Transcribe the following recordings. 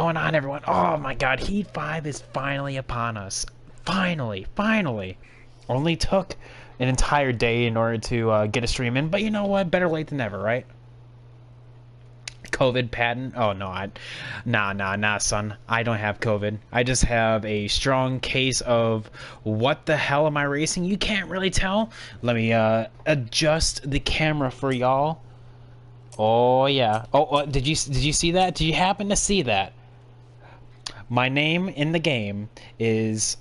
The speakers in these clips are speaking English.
going on, everyone? Oh my god, Heat 5 is finally upon us. Finally, finally. Only took an entire day in order to get a stream in, but you know what? Better late than never, right? COVID patent? Oh no, nah, son. I don't have COVID. I just have a strong case of what the hell am I racing? You can't really tell. Let me adjust the camera for y'all. Oh yeah. Oh, did you see that? Did you happen to see that? My name in the game is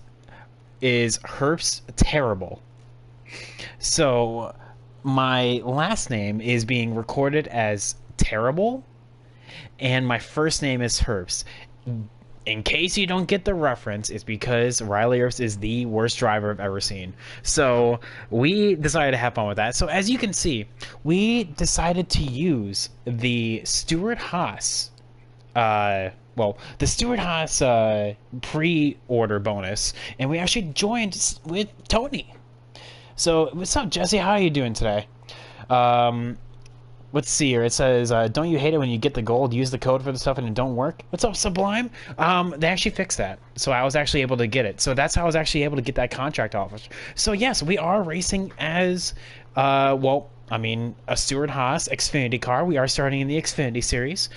Herps Terrible. So my last name is being recorded as Terrible, and my first name is Herps. In case you don't get the reference, it's because Riley Herps is the worst driver I've ever seen. So we decided to have fun with that. So as you can see, we decided to use the Stewart-Haas, the Stewart-Haas pre-order bonus, and we actually joined with Tony. So what's up, Jesse? How are you doing today? Let's see here. It says, don't you hate it when you get the gold, use the code for the stuff, and it don't work? What's up, Sublime? They actually fixed that. So I was actually able to get it. So that's how I was actually able to get that contract offer. So yes, we are racing as, a Stewart-Haas Xfinity car. We are starting in the Xfinity Series.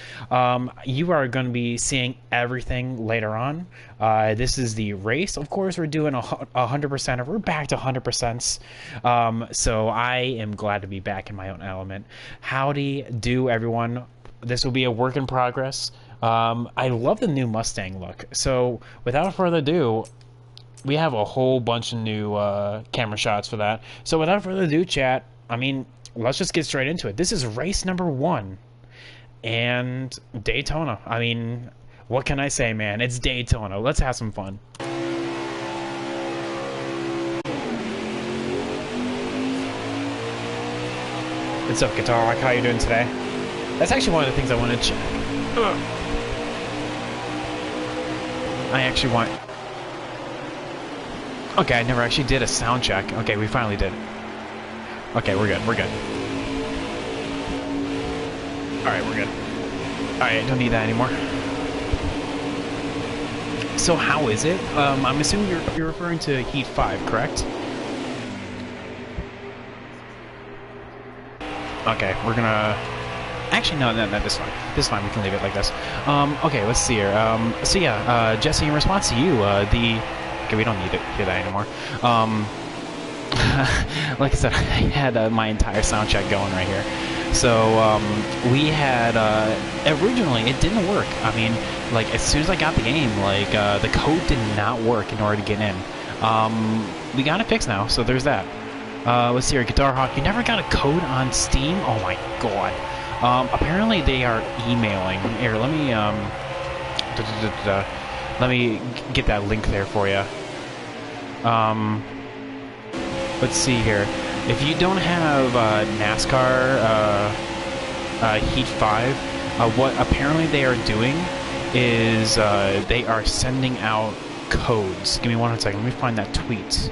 You are going to be seeing everything later on. This is the race. Of course, we're doing 100%. We're back to 100%. So I am glad to be back in my own element. Howdy do, everyone. This will be a work in progress. I love the new Mustang look. So without further ado, we have a whole bunch of new camera shots for that. So without further ado, chat, let's just get straight into it. This is race number 1 and Daytona. What can I say, man? It's Daytona. Let's have some fun. What's up, Guitar Rock? How you doing today? That's actually one of the things I want to check. I actually want... Okay, I never actually did a sound check. Okay, we finally did. Okay, we're good. Alright, we're good. Alright, don't need that anymore. So how is it? I'm assuming you're referring to Heat 5, correct? Okay, we're gonna... Actually, no, this is fine. This is fine, we can leave it like this. Okay, let's see here. So yeah, Jesse, in response to you, Okay, we don't need to hear that anymore. Like I said, I had my entire sound check going right here. So we had originally it didn't work. As soon as I got the game, the code did not work in order to get in. We got it fixed now, so there's that. Let's see here, Guitar Hawk. You never got a code on Steam? Oh my god. Apparently they are emailing. Here, let me get that link there for you. Let's see here. If you don't have NASCAR Heat 5, what apparently they are doing is they are sending out codes. Give me 1 second. Let me find that tweet.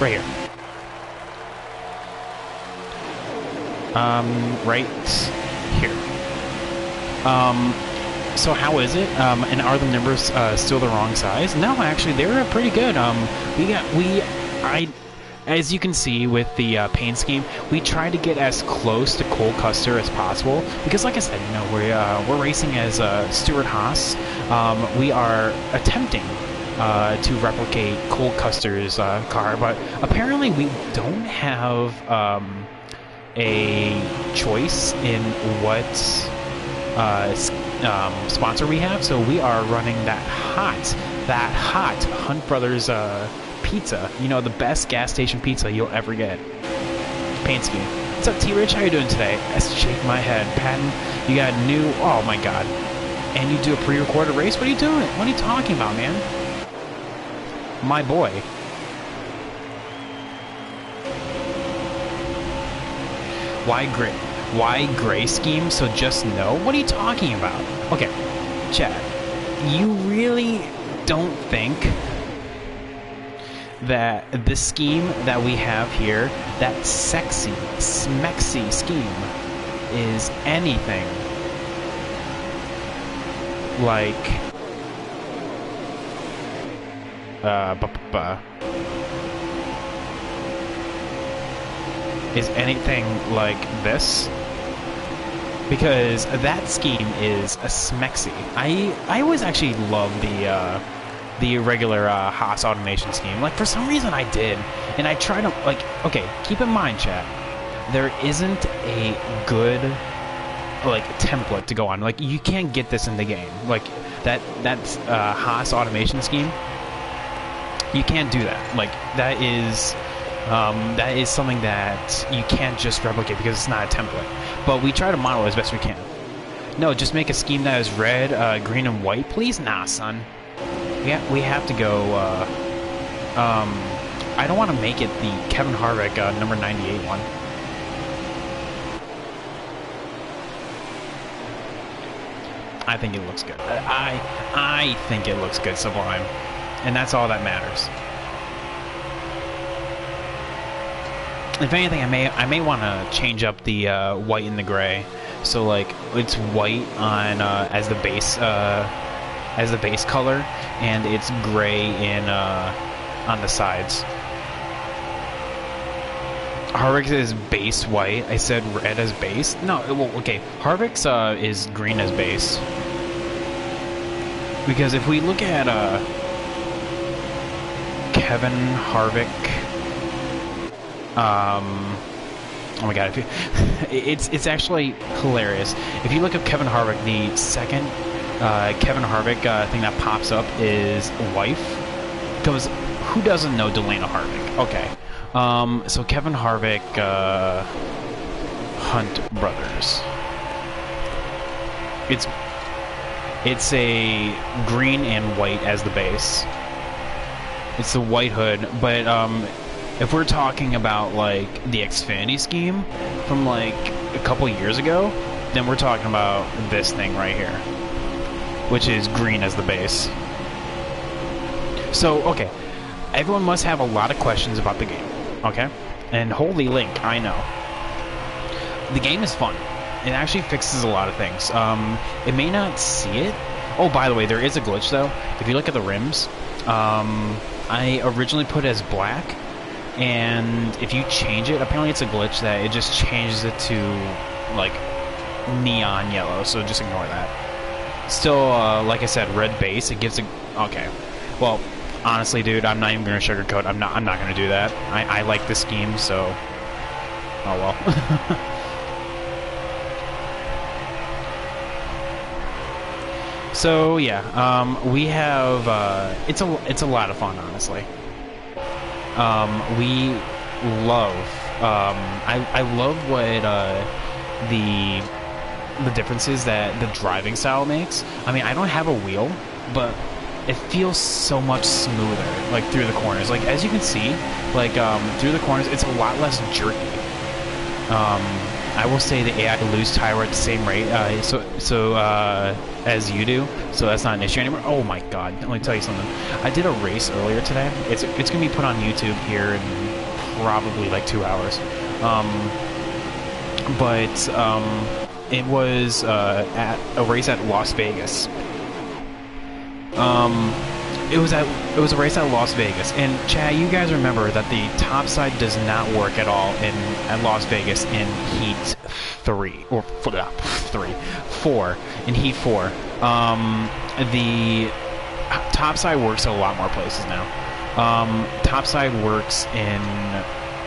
Right here. Right here. So how is it? And are the numbers still the wrong size? No, actually, they were pretty good. As you can see with the paint scheme, we try to get as close to Cole Custer as possible because, like I said, we're racing as Stewart-Haas. We are attempting to replicate Cole Custer's car, but apparently we don't have a choice in what sponsor we have, so we are running that hot Hunt Brothers pizza. The best gas station pizza you'll ever get. Paint scheme. What's up, T-Rich? How you doing today? I shake my head. Patton, you got new... Oh my god. And you do a pre-recorded race? What are you doing? What are you talking about, man? My boy. Why gray scheme? So just no? What are you talking about? Okay, Chad, you really don't think that this scheme that we have here, that sexy, smexy scheme, is anything like is anything like this, because that scheme is a smexy. I always actually love the regular Haas automation scheme. Like, for some reason I did, and I try to, like, okay, keep in mind, chat, there isn't a good, like, template to go on. Like, you can't get this in the game. Like, that's Haas automation scheme, you can't do that. Like, that is something that you can't just replicate because it's not a template. But we try to model as best we can. No, just make a scheme that is red, green, and white, please? Nah, son. We have to go, I don't want to make it the Kevin Harvick number 98 one. I think it looks good. I think it looks good, Sublime. And that's all that matters. If anything, I may want to change up the white and the gray. So, like, it's white on as the base color, and it's gray in on the sides. Harvick's is base white. I said red as base. No, well, okay. Harvick's is green as base. Because if we look at Kevin Harvick, oh my god, it's actually hilarious. If you look up Kevin Harvick, the second Kevin Harvick thing that pops up is wife. Because who doesn't know Delana Harvick? Okay. So Kevin Harvick, Hunt Brothers. It's a green and white as the base. It's the white hood, but if we're talking about like the Xfinity scheme from like a couple years ago, then we're talking about this thing right here, which is green as the base. So, okay, everyone must have a lot of questions about the game, okay? And holy link, I know. The game is fun. It actually fixes a lot of things. It may not see it. Oh, by the way, there is a glitch, though. If you look at the rims, I originally put it as black, and if you change it, apparently it's a glitch that it just changes it to, like, neon yellow, so just ignore that. Still, like I said, red base, it gives a... Okay. Well, honestly, dude, I'm not even going to sugarcoat. I'm not going to do that. I like this scheme, so... Oh, well. So yeah, we have it's a lot of fun, honestly. We love I love what the differences that the driving style makes. I mean, I don't have a wheel, but it feels so much smoother, like through the corners. Like, as you can see, like through the corners, it's a lot less jerky. I will say the AI lose tire at the same rate, as you do, so that's not an issue anymore. Oh my god, let me tell you something. I did a race earlier today. It's gonna be put on YouTube here in probably like 2 hours. It was at a race at Las Vegas. It was a race at Las Vegas, and Chad, you guys remember that the top side does not work at all at Las Vegas in Heat 3 or 4 in Heat 4. The top side works at a lot more places now. Top side works in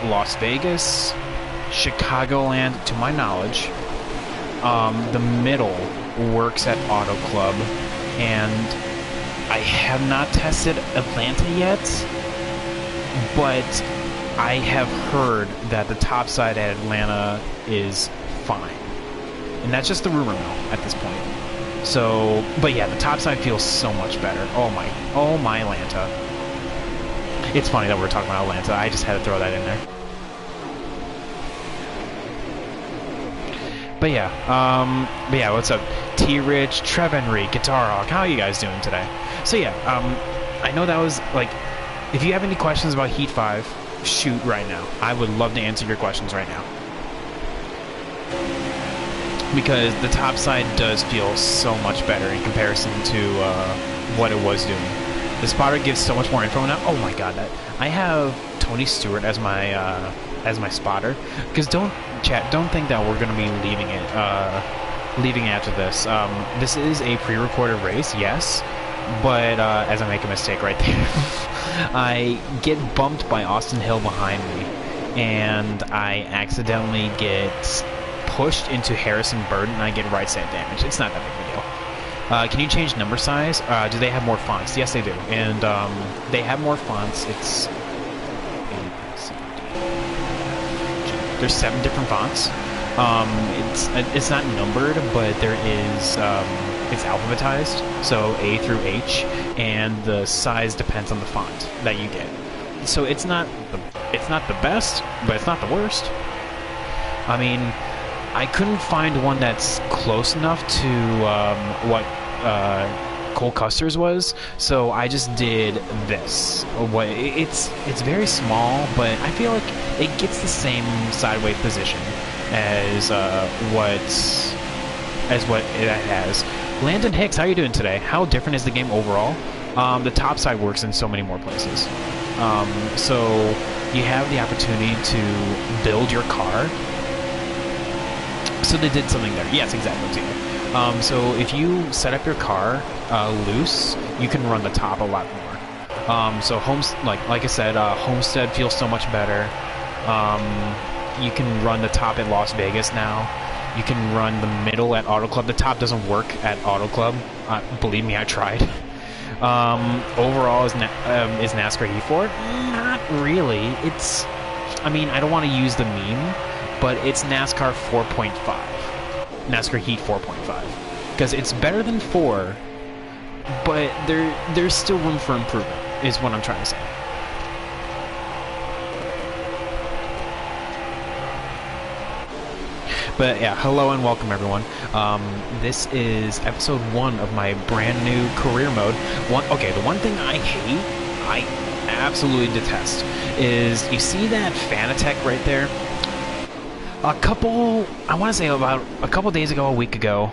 Las Vegas, Chicagoland, to my knowledge. The middle works at Auto Club, and I have not tested Atlanta yet, but I have heard that the top side at Atlanta is fine. And that's just the rumor mill at this point. So, but yeah, the top side feels so much better. Oh my Atlanta. It's funny that we're talking about Atlanta. I just had to throw that in there. But yeah, what's up? T-Rich, Trev Henry, Guitar Hawk, how are you guys doing today? So yeah, I know that was like If you have any questions about Heat 5, shoot right now. I would love to answer your questions right now. Because the top side does feel so much better in comparison to what it was doing. The spotter gives so much more info now. Oh my god, I have Tony Stewart as my spotter. Because don't think that we're gonna be leaving after this. This is a pre-recorded race, yes, but as I make a mistake right there, I get bumped by Austin Hill behind me, and I accidentally get pushed into Harrison Burton, and I get right side damage. It's not that big of a deal. Can you change number size? Do they have more fonts? Yes, they do. And they have more fonts. It's there's 7 different fonts. It's not numbered, but there is it's alphabetized, so A through H, and the size depends on the font that you get. So it's not the best, but it's not the worst. I mean, I couldn't find one that's close enough to what Cole Custer's was, so I just did this. It's very small, but I feel like it gets the same sideways position as what it has. Landon Hicks, how are you doing today? How different is the game overall? The top side works in so many more places. So you have the opportunity to build your car. So they did something there. Yes, exactly. So if you set up your car loose, you can run the top a lot more. So like I said, Homestead feels so much better. You can run the top at Las Vegas now. You can run the middle at Auto Club. The top doesn't work at Auto Club. Believe me, I tried. Overall, is NASCAR Heat 4? Not really. I mean, I don't want to use the meme, but it's NASCAR 4.5. NASCAR Heat 4.5. Because it's better than 4, but there's still room for improvement, is what I'm trying to say. But yeah, hello and welcome everyone. This is episode 1 of my brand new career mode. The one thing I hate, I absolutely detest, is you see that Fanatec right there? I want to say about a couple days ago, a week ago,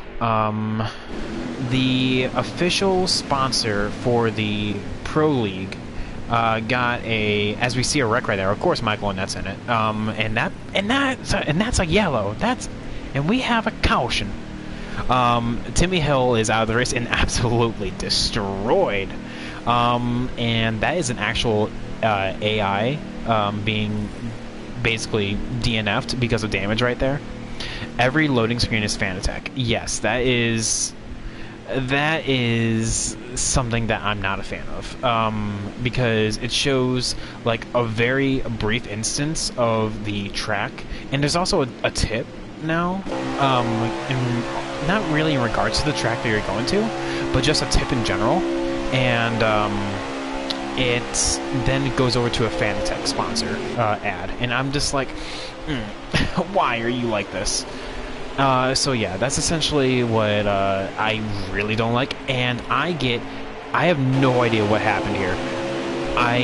the official sponsor for the Pro League got as we see a wreck right there. Of course, Michael Annette's in it. And that's a yellow. And we have a caution. Timmy Hill is out of the race and absolutely destroyed. And that is an actual AI being basically DNF'd because of damage right there. Every loading screen is Fanatec. Yes, that is something that I'm not a fan of, because it shows like a very brief instance of the track, and there's also a tip now, and not really in regards to the track that you're going to, but just a tip in general, and it then goes over to a Fanatec sponsor ad, and I'm just like, why are you like this? So yeah, that's essentially what I really don't like, and I have no idea what happened here. I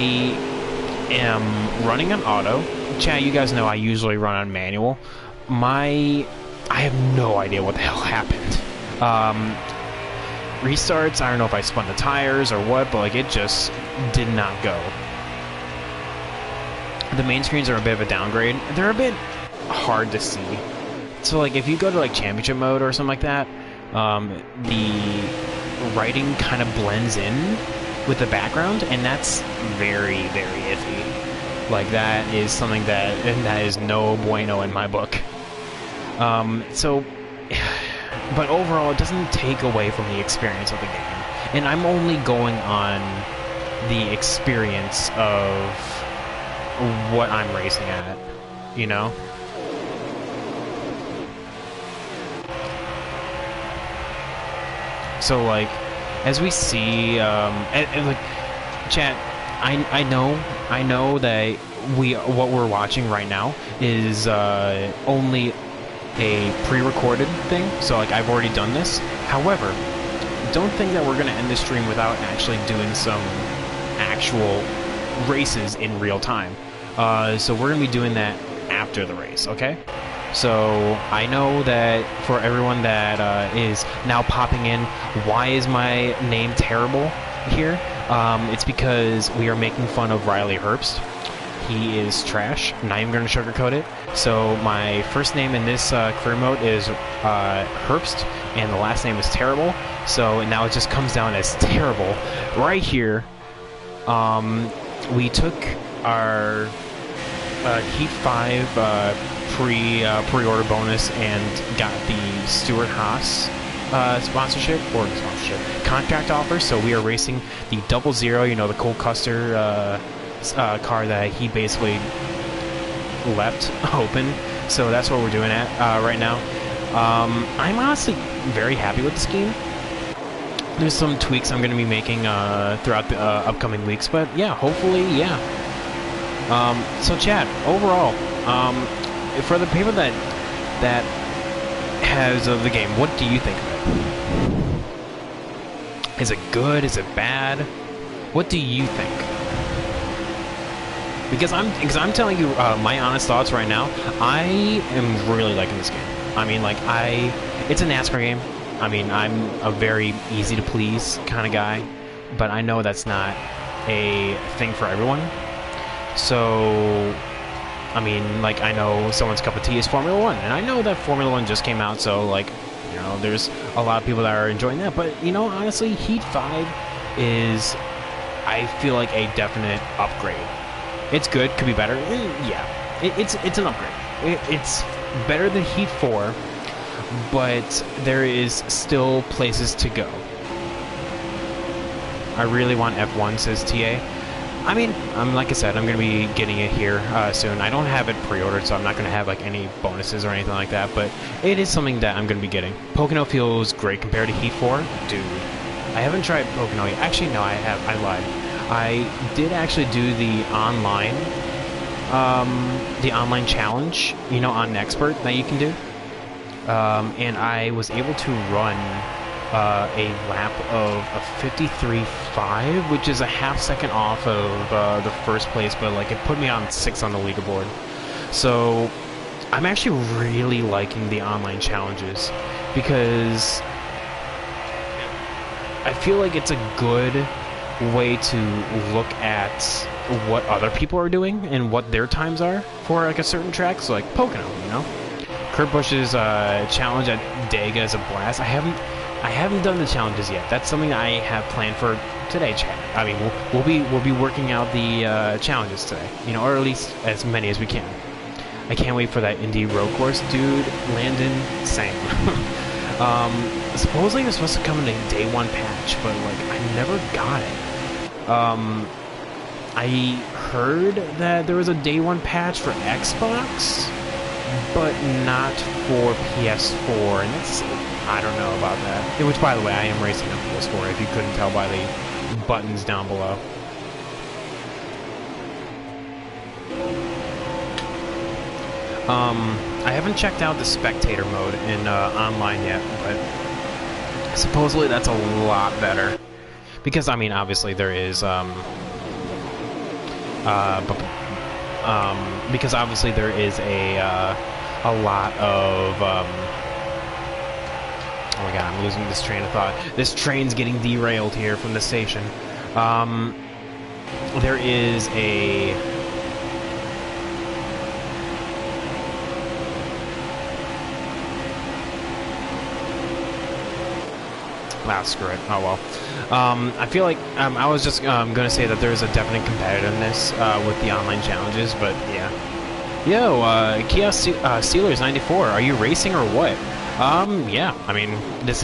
am running on auto. Chat, you guys know I usually run on manual. I have no idea what the hell happened. Restarts, I don't know if I spun the tires or what, but like it just did not go. The main screens are a bit of a downgrade. They're a bit hard to see. So like if you go to like championship mode or something like that, the writing kind of blends in with the background, and that's very, very iffy. Like that is something that is no bueno in my book. But overall, it doesn't take away from the experience of the game. And I'm only going on the experience of what I'm racing at, you know? So, like, as we see, and like, chat, I know that what we're watching right now is only a pre-recorded thing, so like I've already done this. However, don't think that we're gonna end the stream without actually doing some actual races in real time. So we're gonna be doing that after the race, okay? So I know that for everyone that is now popping in, why is my name terrible here? It's because we are making fun of Riley Herbst. He is trash. I'm not even going to sugarcoat it. So my first name in this career mode is Herbst, and the last name is Terrible. So now it just comes down as Terrible. Right here, we took our Heat 5 pre-order bonus and got the Stewart-Haas sponsorship contract offer. So we are racing the 00, you know, the Cole Custer car that he basically left open. So that's what we're doing at right now. I'm honestly very happy with the scheme. There's some tweaks I'm going to be making throughout the upcoming weeks, but yeah, hopefully, yeah. So Chad, overall, for the people that has the game, what do you think of it? Is it good? Is it bad? What do you think? Because I'm telling you my honest thoughts right now. I am really liking this game. I mean, like, it's a NASCAR game. I mean, I'm a very easy to please kind of guy, but I know that's not a thing for everyone. So, I mean, like, I know someone's cup of tea is Formula 1, and I know that Formula 1 just came out, so, like, you know, there's a lot of people that are enjoying that. But, you know, honestly, Heat 5 is, I feel like, a definite upgrade. It's good, could be better. Yeah, it's an upgrade. It's better than Heat 4, but there is still places to go. I really want F1, says TA. I mean, like I said, I'm going to be getting it here soon. I don't have it pre-ordered, so I'm not going to have like any bonuses or anything like that, but it is something that I'm going to be getting. Pocono feels great compared to Heat 4. Dude, I haven't tried Pocono yet. Actually, no, I have. I lied. I did actually do the online challenge, you know, on Expert that you can do. And I was able to run a lap of a 53.5, which is a half-second off of the first place, but like it put me on 6th on the leaderboard. So I'm actually really liking the online challenges because I feel like it's a good way to look at what other people are doing and what their times are for like a certain track. So like Pocono, you know, Kurt Busch's challenge at Dega is a blast. I haven't done the challenges yet. That's something I have planned for today, Chad. I mean, we'll be working out the challenges today, you know, or at least as many as we can. I can't wait for that Indy road course, dude. Landon, same. Supposedly it was supposed to come in a day 1 patch, but like I never got it. I heard that there was a day 1 patch for Xbox, but not for PS4, and that's, I don't know about that. Which, by the way, I am racing on PS4, if you couldn't tell by the buttons down below. I haven't checked out the spectator mode in online yet, but supposedly that's a lot better. Because, I mean, obviously there is, because obviously there is a lot of, oh my god, I'm losing this train of thought. This train's getting derailed here from the station. There is a... Ah, screw it. Oh well. I feel like I was just going to say that there's a definite competitiveness with the online challenges, but yeah. Yo, Kia Steelers 94, are you racing or what? Yeah. I mean, this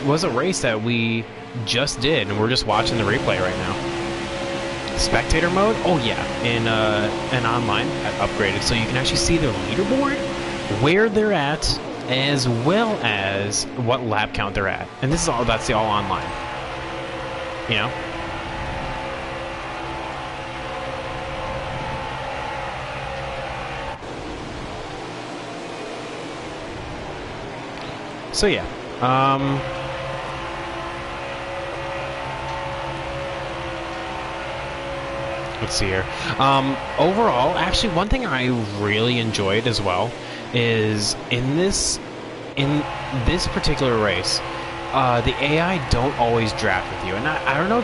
was a race that we just did, and we're just watching the replay right now. Spectator mode? Oh yeah, in online, I've upgraded, so you can actually see their leaderboard, where they're at, as well as what lap count they're at. And this is all, that's all online. You know? So yeah. Let's see here. Overall, actually, one thing I really enjoyed as well is in this particular race, the AI don't always draft with you, and I don't know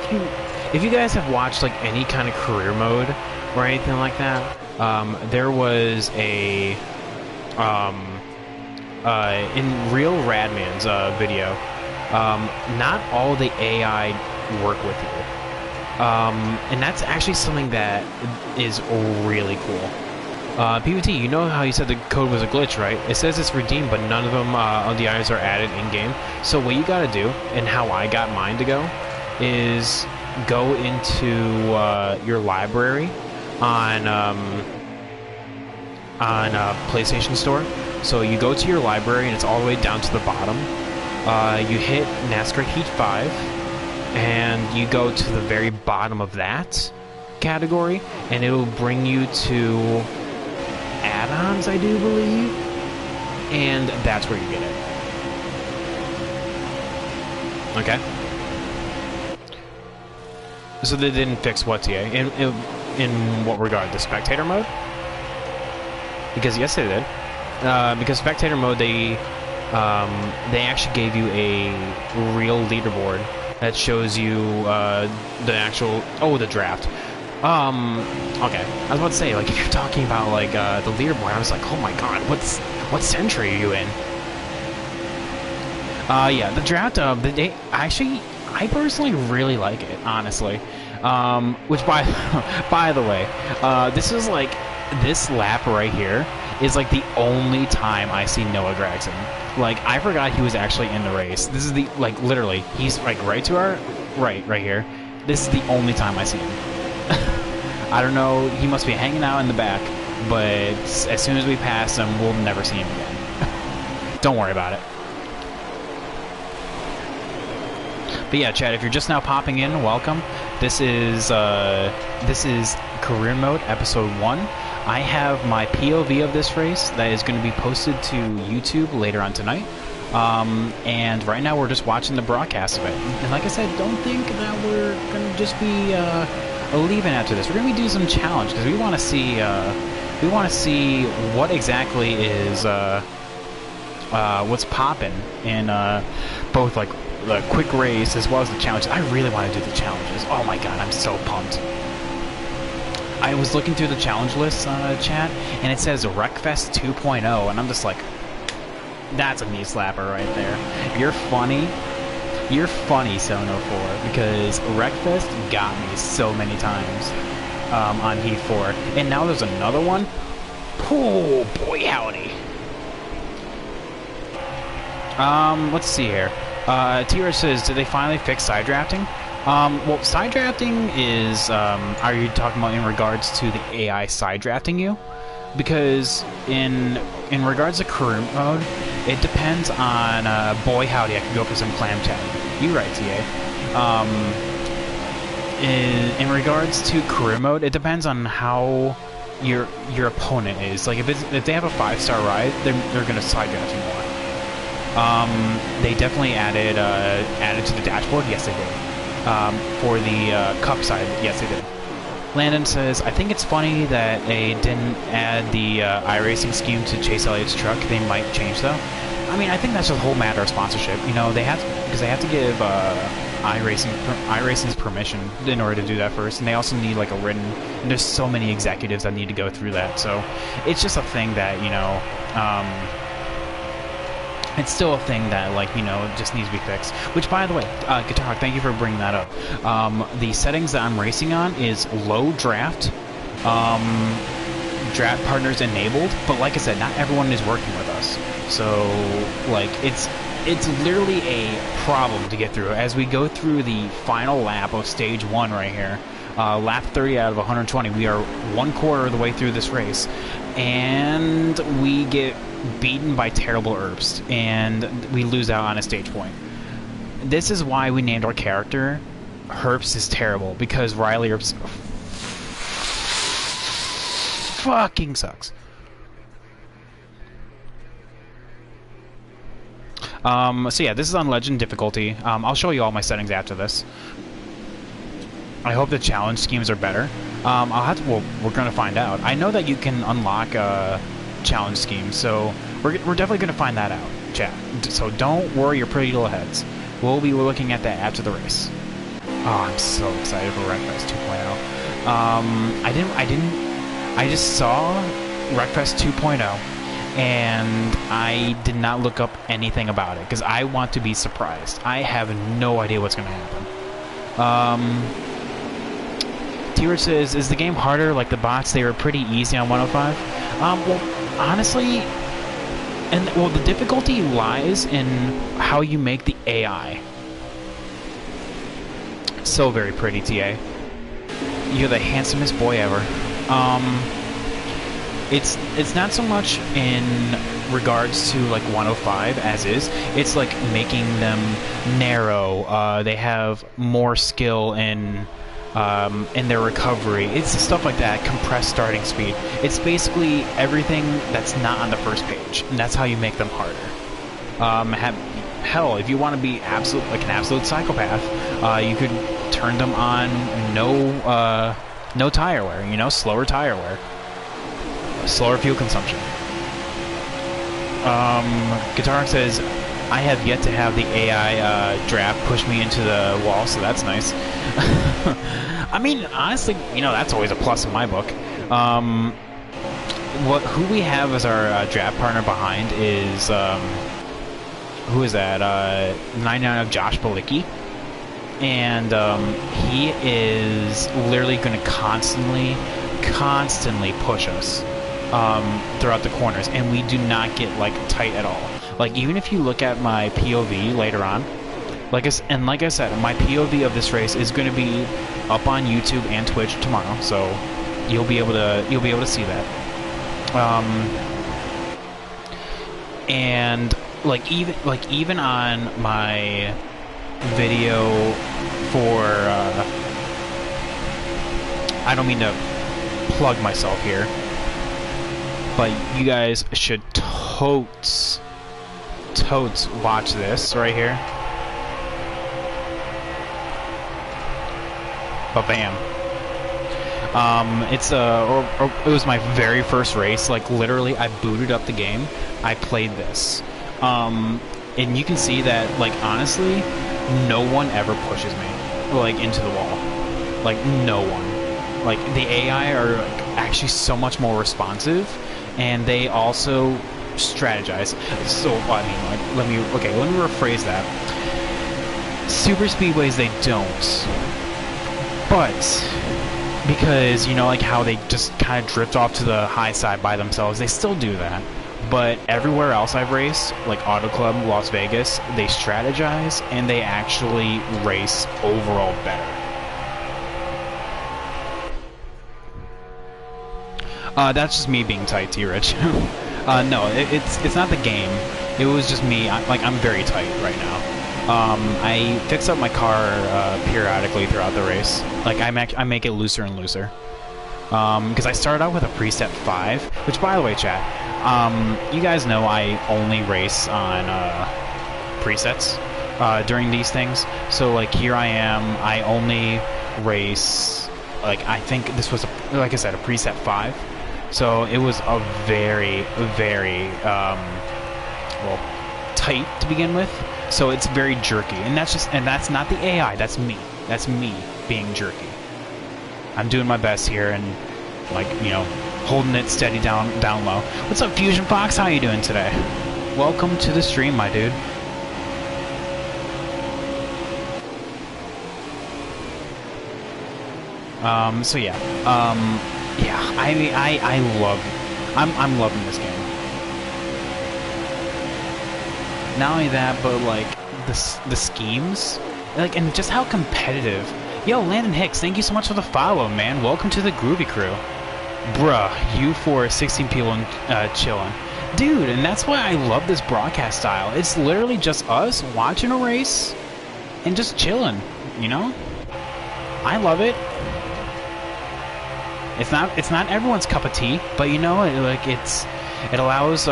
if you guys have watched like any kind of career mode or anything like that. There was a in Real Radman's video, not all the AI work with you. And that's actually something that is really cool. PVT, you know how you said the code was a glitch, right? It says it's redeemed, but none of them of the items are added in-game. So what you gotta do, and how I got mine to go, is go into your library on PlayStation Store. So you go to your library, and it's all the way down to the bottom. You hit NASCAR Heat 5, and you go to the very bottom of that category, and it'll bring you to add-ons, I do believe, and that's where you get it. Okay. So they didn't fix what, TA? In what regard? The spectator mode? Because yes, they did. Because spectator mode, they actually gave you a real leaderboard that shows you the actual the draft. Okay, I was about to say, like, if you're talking about like the leaderboard, I was like, oh my god, what century are you in? Yeah, the draft of the day. Actually, I personally really like it, honestly. Which by the way, this lap right here is like the only time I see Noah Gragson. Like, I forgot he was actually in the race. This is the, like, literally, he's like right to our right here. This is the only time I see him. I don't know, he must be hanging out in the back, but as soon as we pass him, we'll never see him again. Don't worry about it. But yeah, Chad, if you're just now popping in, welcome. This is Career Mode Episode 1. I have my POV of this race that is going to be posted to YouTube later on tonight. And right now we're just watching the broadcast of it. And like I said, don't think that we're going to just be leaving after this. We're going to be doing some challenge because we want to see what exactly is what's popping in both like the quick race as well as the challenges. I really want to do the challenges. Oh my god, I'm so pumped. I was looking through the challenge list, chat, and it says Wreckfest 2.0, and I'm just like, that's a knee slapper right there. You're funny. You're funny, 704, because Wreckfest got me so many times on Heat 4. And now there's another one. Oh, boy, howdy. Let's see here. T-Rex says, did they finally fix side drafting? Well, side drafting is, are you talking about in regards to the AI side drafting you? Because in regards to career mode, it depends on, boy howdy, I could go for some clam chowder. You're right, TA. In regards to career mode, it depends on how your opponent is. Like, if they have a 5-star ride, they're gonna side draft you more. They definitely added to the dashboard. Yes, they did. For the cup side, yes, they did. Landon says, I think it's funny that they didn't add the iRacing scheme to Chase Elliott's truck. They might change, though. I mean, I think that's a whole matter of sponsorship. You know, they have to, because they have to give iRacing's permission in order to do that first, and they also need like a written. And there's so many executives that need to go through that, so it's just a thing that, you know. It's still a thing that, like, you know, just needs to be fixed. Which, by the way, Guitar, thank you for bringing that up. The settings that I'm racing on is low draft, draft partners enabled. But like I said, not everyone is working with us. So, like, it's literally a problem to get through. As we go through the final lap of Stage 1 right here, lap 30 out of 120, we are 1/4 of the way through this race. And we get beaten by terrible Earps, and we lose out on a stage point. This is why we named our character Herps is Terrible, because Riley Earps fucking sucks. So yeah, this is on Legend difficulty. I'll show you all my settings after this. I hope the challenge schemes are better. I'll have to. Well, we're gonna find out. I know that you can unlock challenge schemes, so we're definitely gonna find that out, chat. So don't worry your pretty little heads. We'll be looking at that after the race. Oh, I'm so excited for Wreckfest 2.0. I just saw Wreckfest 2.0, and I did not look up anything about it because I want to be surprised. I have no idea what's going to happen. T-Rich says, is the game harder like the bots? They were pretty easy on 105. Well, honestly, the difficulty lies in how you make the AI. So very pretty, TA. You're the handsomest boy ever. It's not so much in regards to like 105 as is. It's like making them narrow. They have more skill in their recovery. It's stuff like that. Compressed starting speed. It's basically everything that's not on the first page, and that's how you make them harder. Hell, if you want to be an absolute psychopath, you could turn them on no tire wear. You know, slower tire wear, slower fuel consumption. Guitar says, I have yet to have the AI draft push me into the wall, so that's nice. I mean, honestly, you know, that's always a plus in my book. Who we have as our draft partner behind is who is that? 99 of Josh Balicki, and he is literally going to constantly push us throughout the corners, and we do not get like tight at all. Like, even if you look at my POV later on, like I said, my POV of this race is going to be up on YouTube and Twitch tomorrow, so you'll be able to see that. And even on my video for I don't mean to plug myself here, but you guys should totes watch this right here. Ba-bam. It was my very first race. Like, literally, I booted up the game, I played this, and you can see that, like, honestly, no one ever pushes me like into the wall. Like, no one. Like, the AI are like, actually so much more responsive, and they also strategize. So I mean, like, let me rephrase that. Super speedways, they don't. But because, you know, like how they just kind of drift off to the high side by themselves, they still do that. But everywhere else I've raced, like Auto Club, Las Vegas, they strategize and they actually race overall better. That's just me being tight, T-Rich. No, it's not the game. It was just me. I'm very tight right now. I fix up my car periodically throughout the race. Like, I make it looser and looser. Because I started out with a preset 5, which, by the way, chat, you guys know I only race on presets during these things. So, like, here I am, I only race, like, I think this was, like I said, a preset 5. So it was a very, very, well, tight to begin with. So it's very jerky, and that's not the AI. That's me. That's me being jerky. I'm doing my best here, and, like, you know, holding it steady down low. What's up, Fusion Fox? How you doing today? Welcome to the stream, my dude. So yeah. Yeah, I mean, I'm loving this game. Not only that, but like the schemes, like, and just how competitive. Yo, Landon Hicks, thank you so much for the follow, man. Welcome to the Groovy Crew, bruh. You for 16 people and chilling, dude. And that's why I love this broadcast style. It's literally just us watching a race and just chilling. You know, I love it. It's not everyone's cup of tea, but you know, it allows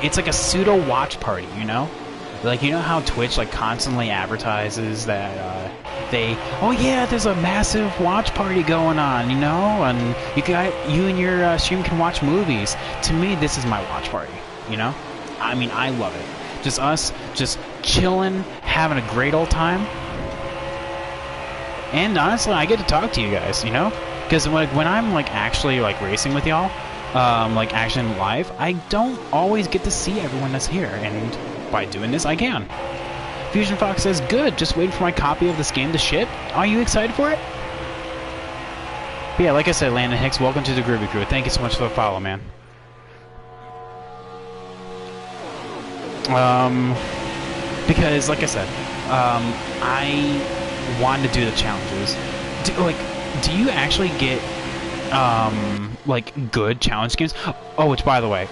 it's like a pseudo watch party, you know? Like, you know how Twitch like constantly advertises that oh yeah, there's a massive watch party going on, you know, and you and your stream can watch movies. To me, this is my watch party, you know. I mean, I love it. Just us, just chilling, having a great old time. And honestly, I get to talk to you guys, you know, because when I'm like actually like racing with y'all, like actually live, I don't always get to see everyone that's here, and by doing this, I can. Fusion Fox says, good, just waiting for my copy of this game to ship. Are you excited for it? But yeah, like I said, Landon Hicks, welcome to the Groovy Crew. Thank you so much for the follow, man. Because, like I said, I wanted to do the challenges. Do you actually get, like, good challenge games? Oh, which, by the way,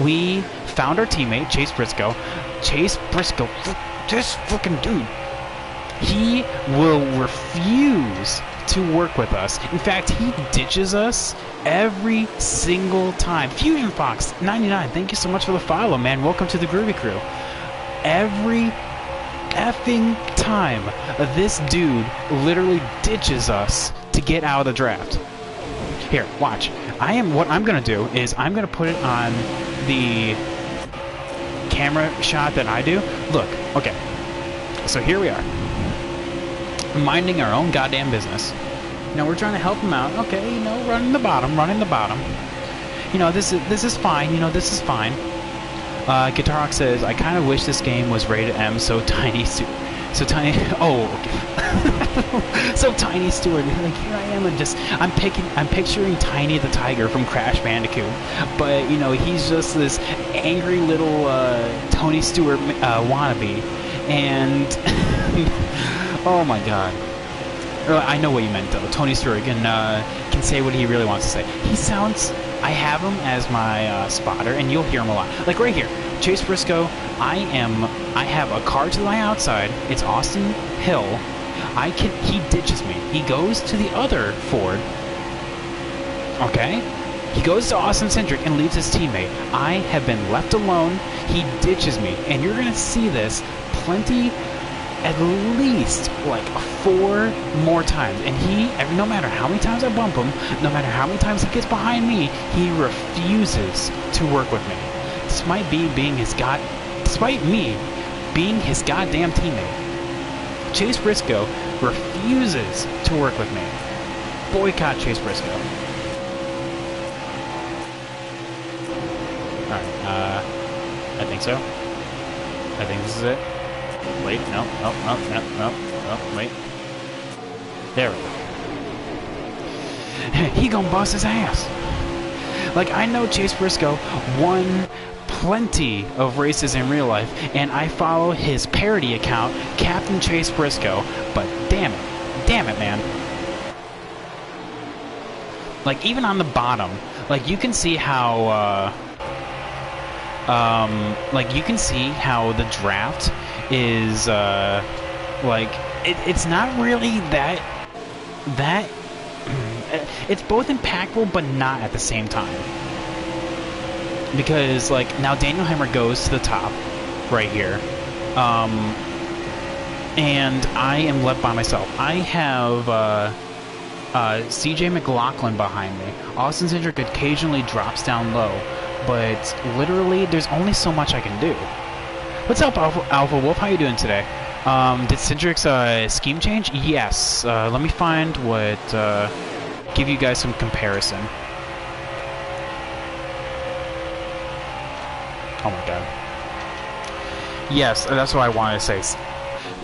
we found our teammate, Chase Briscoe. Chase Briscoe, this fucking dude, he will refuse to work with us. In fact, he ditches us every single time. Fusion Fox 99, thank you so much for the follow, man. Welcome to the Groovy Crew. Every effing time, this dude literally ditches us to get out of the draft. Here, watch. What I'm gonna do is I'm gonna put it on the camera shot that I do. Look, okay. So here we are, minding our own goddamn business. You know, we're trying to help him out. Okay, you know, running the bottom. You know, this is fine. You know, this is fine. Guitarrock says, I kind of wish this game was rated M, so tiny. Oh, okay. So Tiny Stewart. Like, here I am, and I'm picturing Tiny the Tiger from Crash Bandicoot, but you know, he's just this angry little Tony Stewart wannabe, and oh my god. I know what you meant though. Tony Stewart can say what he really wants to say. He sounds. I have him as my spotter, and you'll hear him a lot. Like right here, Chase Briscoe. I have a car to my outside. It's Austin Hill. He ditches me. He goes to the other Ford. Okay? He goes to Austin Centric and leaves his teammate. I have been left alone. He ditches me. And you're going to see this plenty, at least like 4 more times. And no matter how many times I bump him, no matter how many times he gets behind me, he refuses to work with me. Despite me being his goddamn teammate. Chase Briscoe refuses to work with me. Boycott Chase Briscoe. Alright, I think so. I think this is it. Wait, no, wait. There we go. He gonna bust his ass. Like, I know Chase Briscoe won plenty of races in real life, and I follow his parody account, Captain Chase Briscoe, but damn it, man. Like, even on the bottom, like, you can see how, you can see how the draft is, like, it's not really that, it's both impactful, but not at the same time. Because, like, now Daniel Hemmer goes to the top, right here, and I am left by myself. I have, CJ McLaughlin behind me. Austin Cindric occasionally drops down low, but literally, there's only so much I can do. What's up, Alpha Wolf? How you doing today? Did Cindric's scheme change? Yes. Let me find what, give you guys some comparison. Oh my god. Yes, that's what I wanted to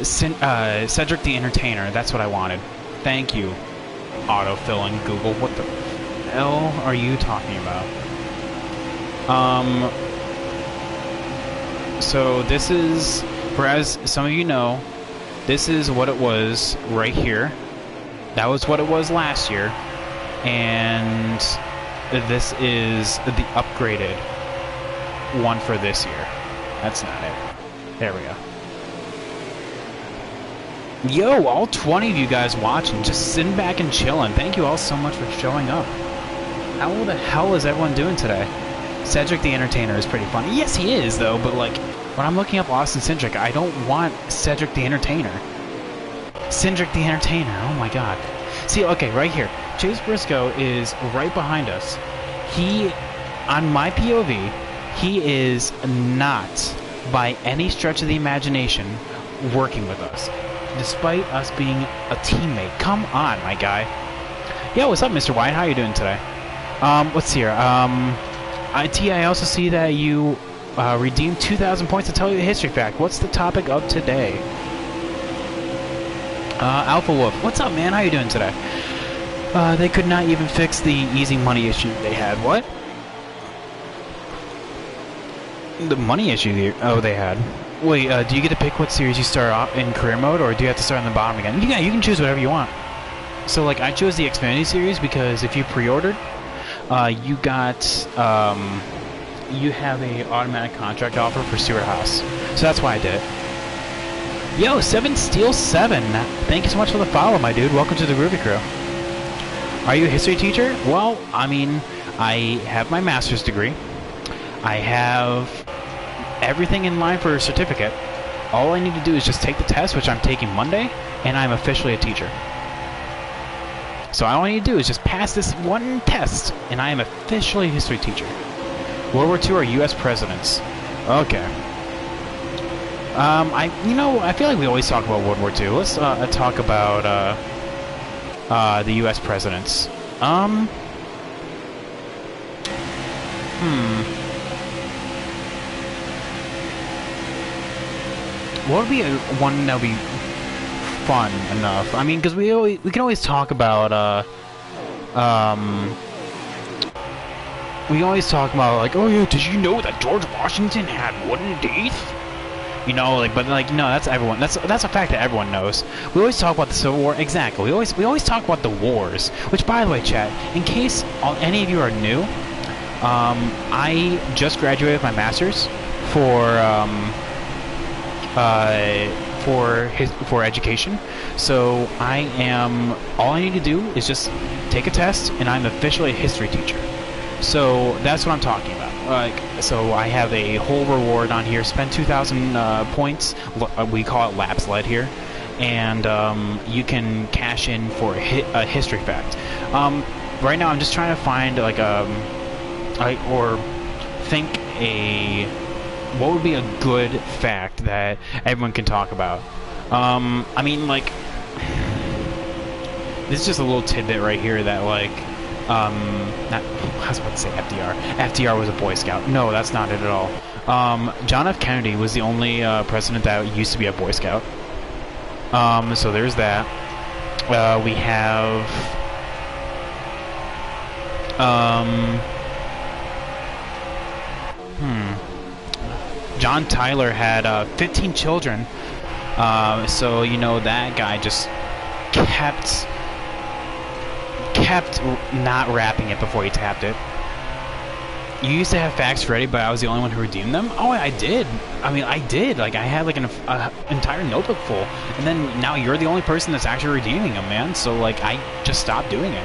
say. Cedric the Entertainer, that's what I wanted. Thank you, autofill in Google. What the hell are you talking about? So this is, as some of you know, this is what it was right here. That was what it was last year. And this is the upgraded one for this year. That's not it. There we go. Yo, all 20 of you guys watching, just sitting back and chilling. Thank you all so much for showing up. How the hell is everyone doing today? Cedric the Entertainer is pretty funny. Yes, he is, though, but, like, When I'm looking up Austin Cindric, I don't want Cedric the Entertainer. Cindric the Entertainer, oh my god. See, okay, right here. Chase Briscoe is right behind us. He, on my POV, he is not, by any stretch of the imagination, working with us. Despite us being a teammate. Come on, my guy. Yo, what's up, Mr. White? How you doing today? What's here? I also see that you redeemed 2,000 points to tell you the history fact. What's the topic of today? Alpha Wolf. What's up, man? How you doing today? They could not even fix the easy money issue they had. What? The money issue they had. Wait, do you get to pick what series you start off in career mode, or do you have to start on the bottom again? Yeah, you can choose whatever you want. So, like, I chose the Xfinity Series because if you pre-ordered, you got, you have a automatic contract offer for Stewart-Haas. So that's why I did it. Yo, 7 Steel 7. Thank you so much for the follow, my dude. Welcome to the Groovy Crew. Are you a history teacher? Well, I mean, I have my master's degree. I have everything in line for a certificate. All I need to do is just take the test, which I'm taking Monday, and I'm officially a teacher. So all I need to do is just pass this one test, and I am officially a history teacher. World War II or U.S. presidents? Okay. I feel like we always talk about World War II. Let's talk about the U.S. presidents. What would be one that would be fun enough? I mean, because we can always talk about we always talk about like, oh yeah, did you know that George Washington had wooden teeth? You know, like, but like, no, that's everyone. That's a fact that everyone knows. We always talk about the Civil War. Exactly. We always talk about the wars. Which, by the way, chat, in case any of you are new, I just graduated with my master's for education. So all I need to do is just take a test, and I'm officially a history teacher. So that's what I'm talking about. So I have a whole reward on here. Spend 2,000 points. We call it laps led here, and you can cash in for a history fact. Right now, I'm just trying to find like what would be a good fact that everyone can talk about. I mean, like, this is just a little tidbit right here that like. I was about to say FDR. FDR was a Boy Scout. No, that's not it at all. John F. Kennedy was the only president that used to be a Boy Scout. So there's that. We have... John Tyler had 15 children. So, you know, that guy just kept not wrapping it before he tapped it. You used to have facts ready, but I was the only one who redeemed them? Oh, I did. I mean, I did. Like, I had, like, an entire notebook full. And then now you're the only person that's actually redeeming them, man. So, like, I just stopped doing it.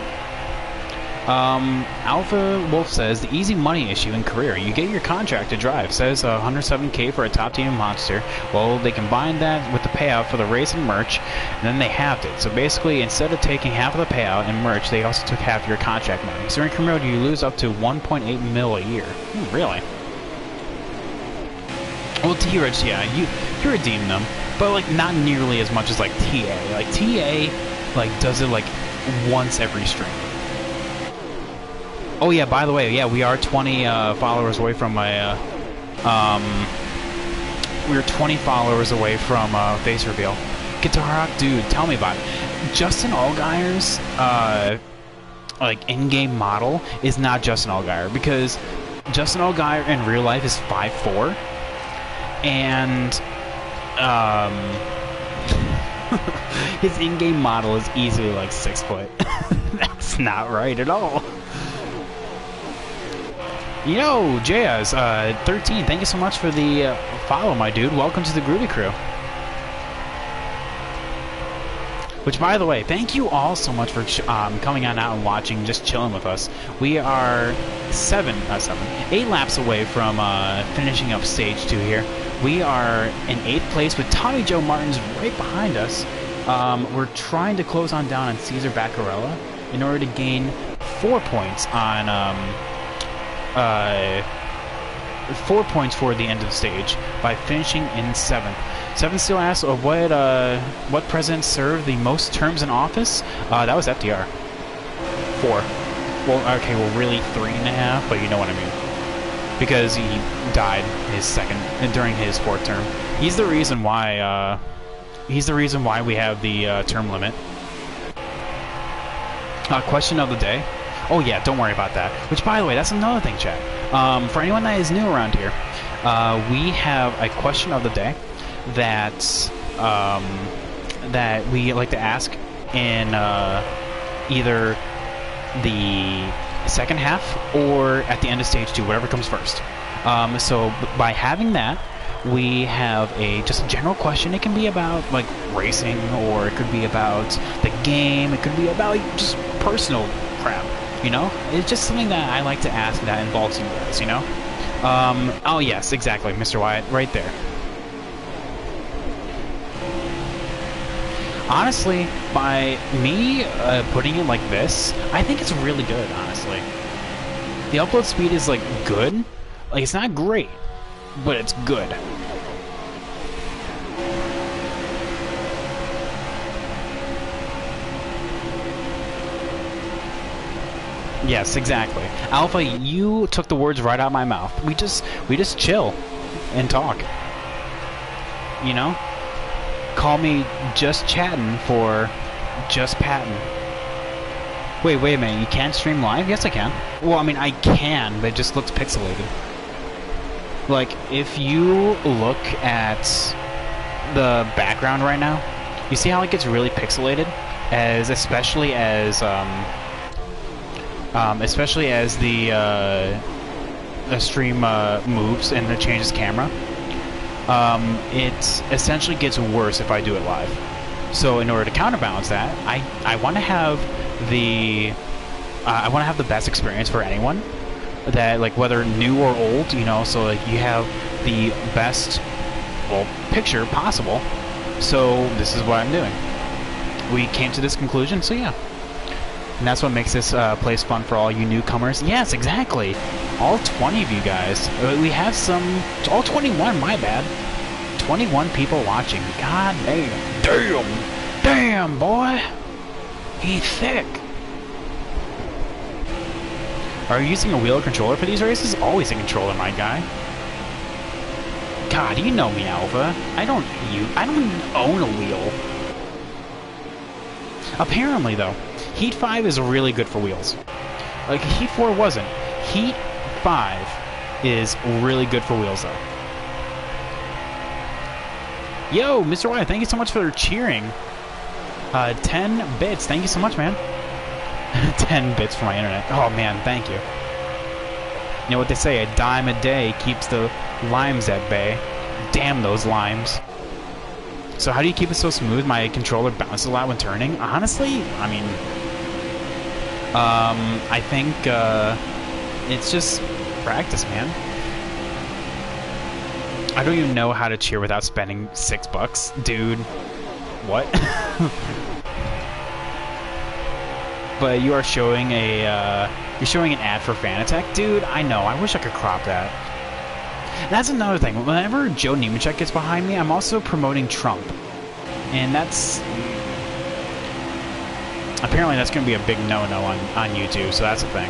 Alpha Wolf says, the easy money issue in career. You get your contract to drive. Says 107K for a top team monster. Well, they combined that with the payout for the race and merch, and then they halved it. So basically, instead of taking half of the payout and merch, they also took half of your contract money. So in career mode, you lose up to 1.8 mil a year. Really? Well, T-Rich, yeah, you redeem them, but like not nearly as much as like TA. Like TA, like does it like once every stream. Oh yeah, by the way, yeah, we are 20 followers away from my we're 20 followers away from face reveal. Guitar Rock, dude, tell me about it. Justin Allgaier's like in-game model is not Justin Allgaier, because Justin Allgaier in real life is 5'4", and his in-game model is easily like 6 foot. That's not right at all. Yo, Jazz, 13, thank you so much for the follow, my dude. Welcome to the Groovy Crew. Which, by the way, thank you all so much for coming on out and watching, just chilling with us. We are 8 laps away from finishing up stage 2 here. We are in 8th place with Tommy Joe Martins right behind us. We're trying to close on down on Cesar Baccarella in order to gain 4 points on 4 points for the end of the stage by finishing in 7th. 7 still asks what president served the most terms in office? That was FDR. 4. Well, okay, well, really 3.5, but you know what I mean. Because he died during his 4th term. He's the reason why. He's the reason why we have the term limit. Question of the day. Oh yeah, don't worry about that. Which, by the way, that's another thing, chat. For anyone that is new around here, we have a question of the day that that we like to ask in either the second half or at the end of stage 2, whatever comes first. So by having that, we have just a general question. It can be about like racing, or it could be about the game. It could be about just personal crap. You know, it's just something that I like to ask that involves you guys. You know. Oh yes, exactly, Mr. Wyatt, right there. Honestly, by me putting it like this, I think it's really good, honestly. The upload speed is, like, good. Like, it's not great, but it's good. Yes, exactly. Alpha, you took the words right out of my mouth. We just chill and talk. You know? Call me just chatting for just patting. Wait a minute, you can't stream live? Yes, I can. Well, I mean, I can, but it just looks pixelated. Like, if you look at the background right now, you see how it gets really pixelated? Especially as the stream moves and it changes camera. It essentially gets worse if I do it live. So in order to counterbalance that, I want to have the best experience for anyone, that like whether new or old, you know. So like you have the best picture possible. So this is what I'm doing. We came to this conclusion, so yeah. And that's what makes this place fun for all you newcomers. Yes, exactly. All 20 of you guys. We have all 21, my bad. 21 people watching. God damn. Damn, boy. He's thick. Are you using a wheel or controller for these races? Always a controller, my guy. God, you know me, Alpha. I don't own a wheel. Apparently, though, Heat 5 is really good for wheels. Like, Heat 4 wasn't. Heat 5 is really good for wheels, though. Yo, Mr. Wyatt, thank you so much for cheering. 10 bits. Thank you so much, man. 10 bits for my internet. Oh, man, thank you. You know what they say, a dime a day keeps the limes at bay. Damn those limes. So how do you keep it so smooth? My controller bounces a lot when turning. Honestly, I mean, I think it's just practice, man. I don't even know how to cheer without spending $6, dude. What? But you are showing you're showing an ad for Fanatec, dude. I know. I wish I could crop that. That's another thing. Whenever Joe Nemechek gets behind me, I'm also promoting Trump. And that's... apparently that's going to be a big no-no on YouTube, so that's a thing.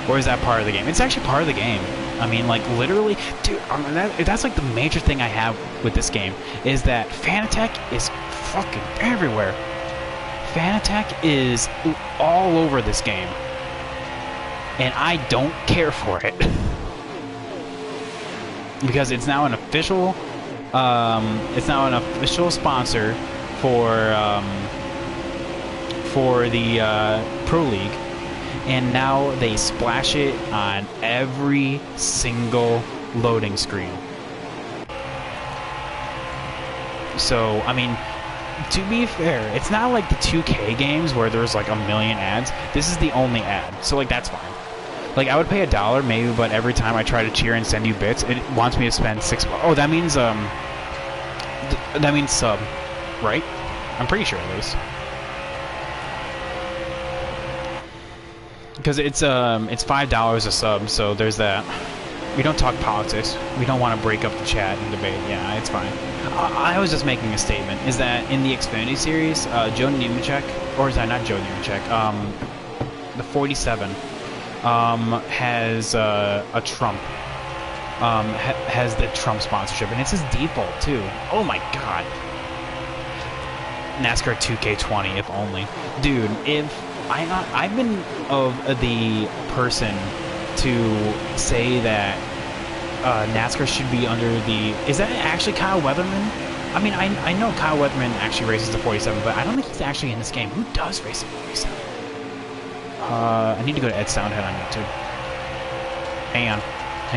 Or is that part of the game? It's actually part of the game. I mean, like, literally... Dude, that's like the major thing I have with this game, is that Fanatec is fucking everywhere. Fanatec is all over this game. And I don't care for it. Because it's now an official sponsor for the Pro League, and now they splash it on every single loading screen. So I mean, To be fair, it's not like the 2K games where there's like a million ads. This is the only ad, so like that's fine. Like I would pay $1 maybe, but every time I try to cheer and send you bits, it wants me to spend $6. Oh, that means sub, right? I'm pretty sure at least. Because it's $5 a sub, so there's that. We don't talk politics. We don't want to break up the chat and debate. Yeah, it's fine. I was just making a statement. Is that in the Xfinity Series, Joe Nemechek, or is that not Joe Nemechek? The 47 has a Trump. Has the Trump sponsorship, and it's his default too. Oh my god. NASCAR 2K20, if only, dude. If I've been of the person to say that NASCAR should be under the... Is that actually Kyle Weatherman? I mean, I know Kyle Weatherman actually races the 47, but I don't think he's actually in this game. Who does race the 47? I need to go to Ed Soundhead on YouTube. Hang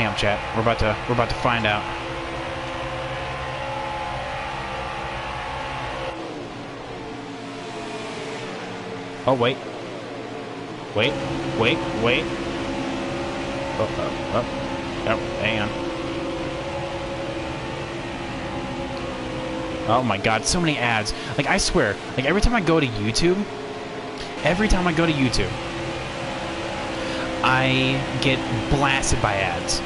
on, chat. We're about to find out. Oh wait. Oh, hang on. Oh my god, so many ads. Like, I swear, like, every time I go to YouTube, I get blasted by ads.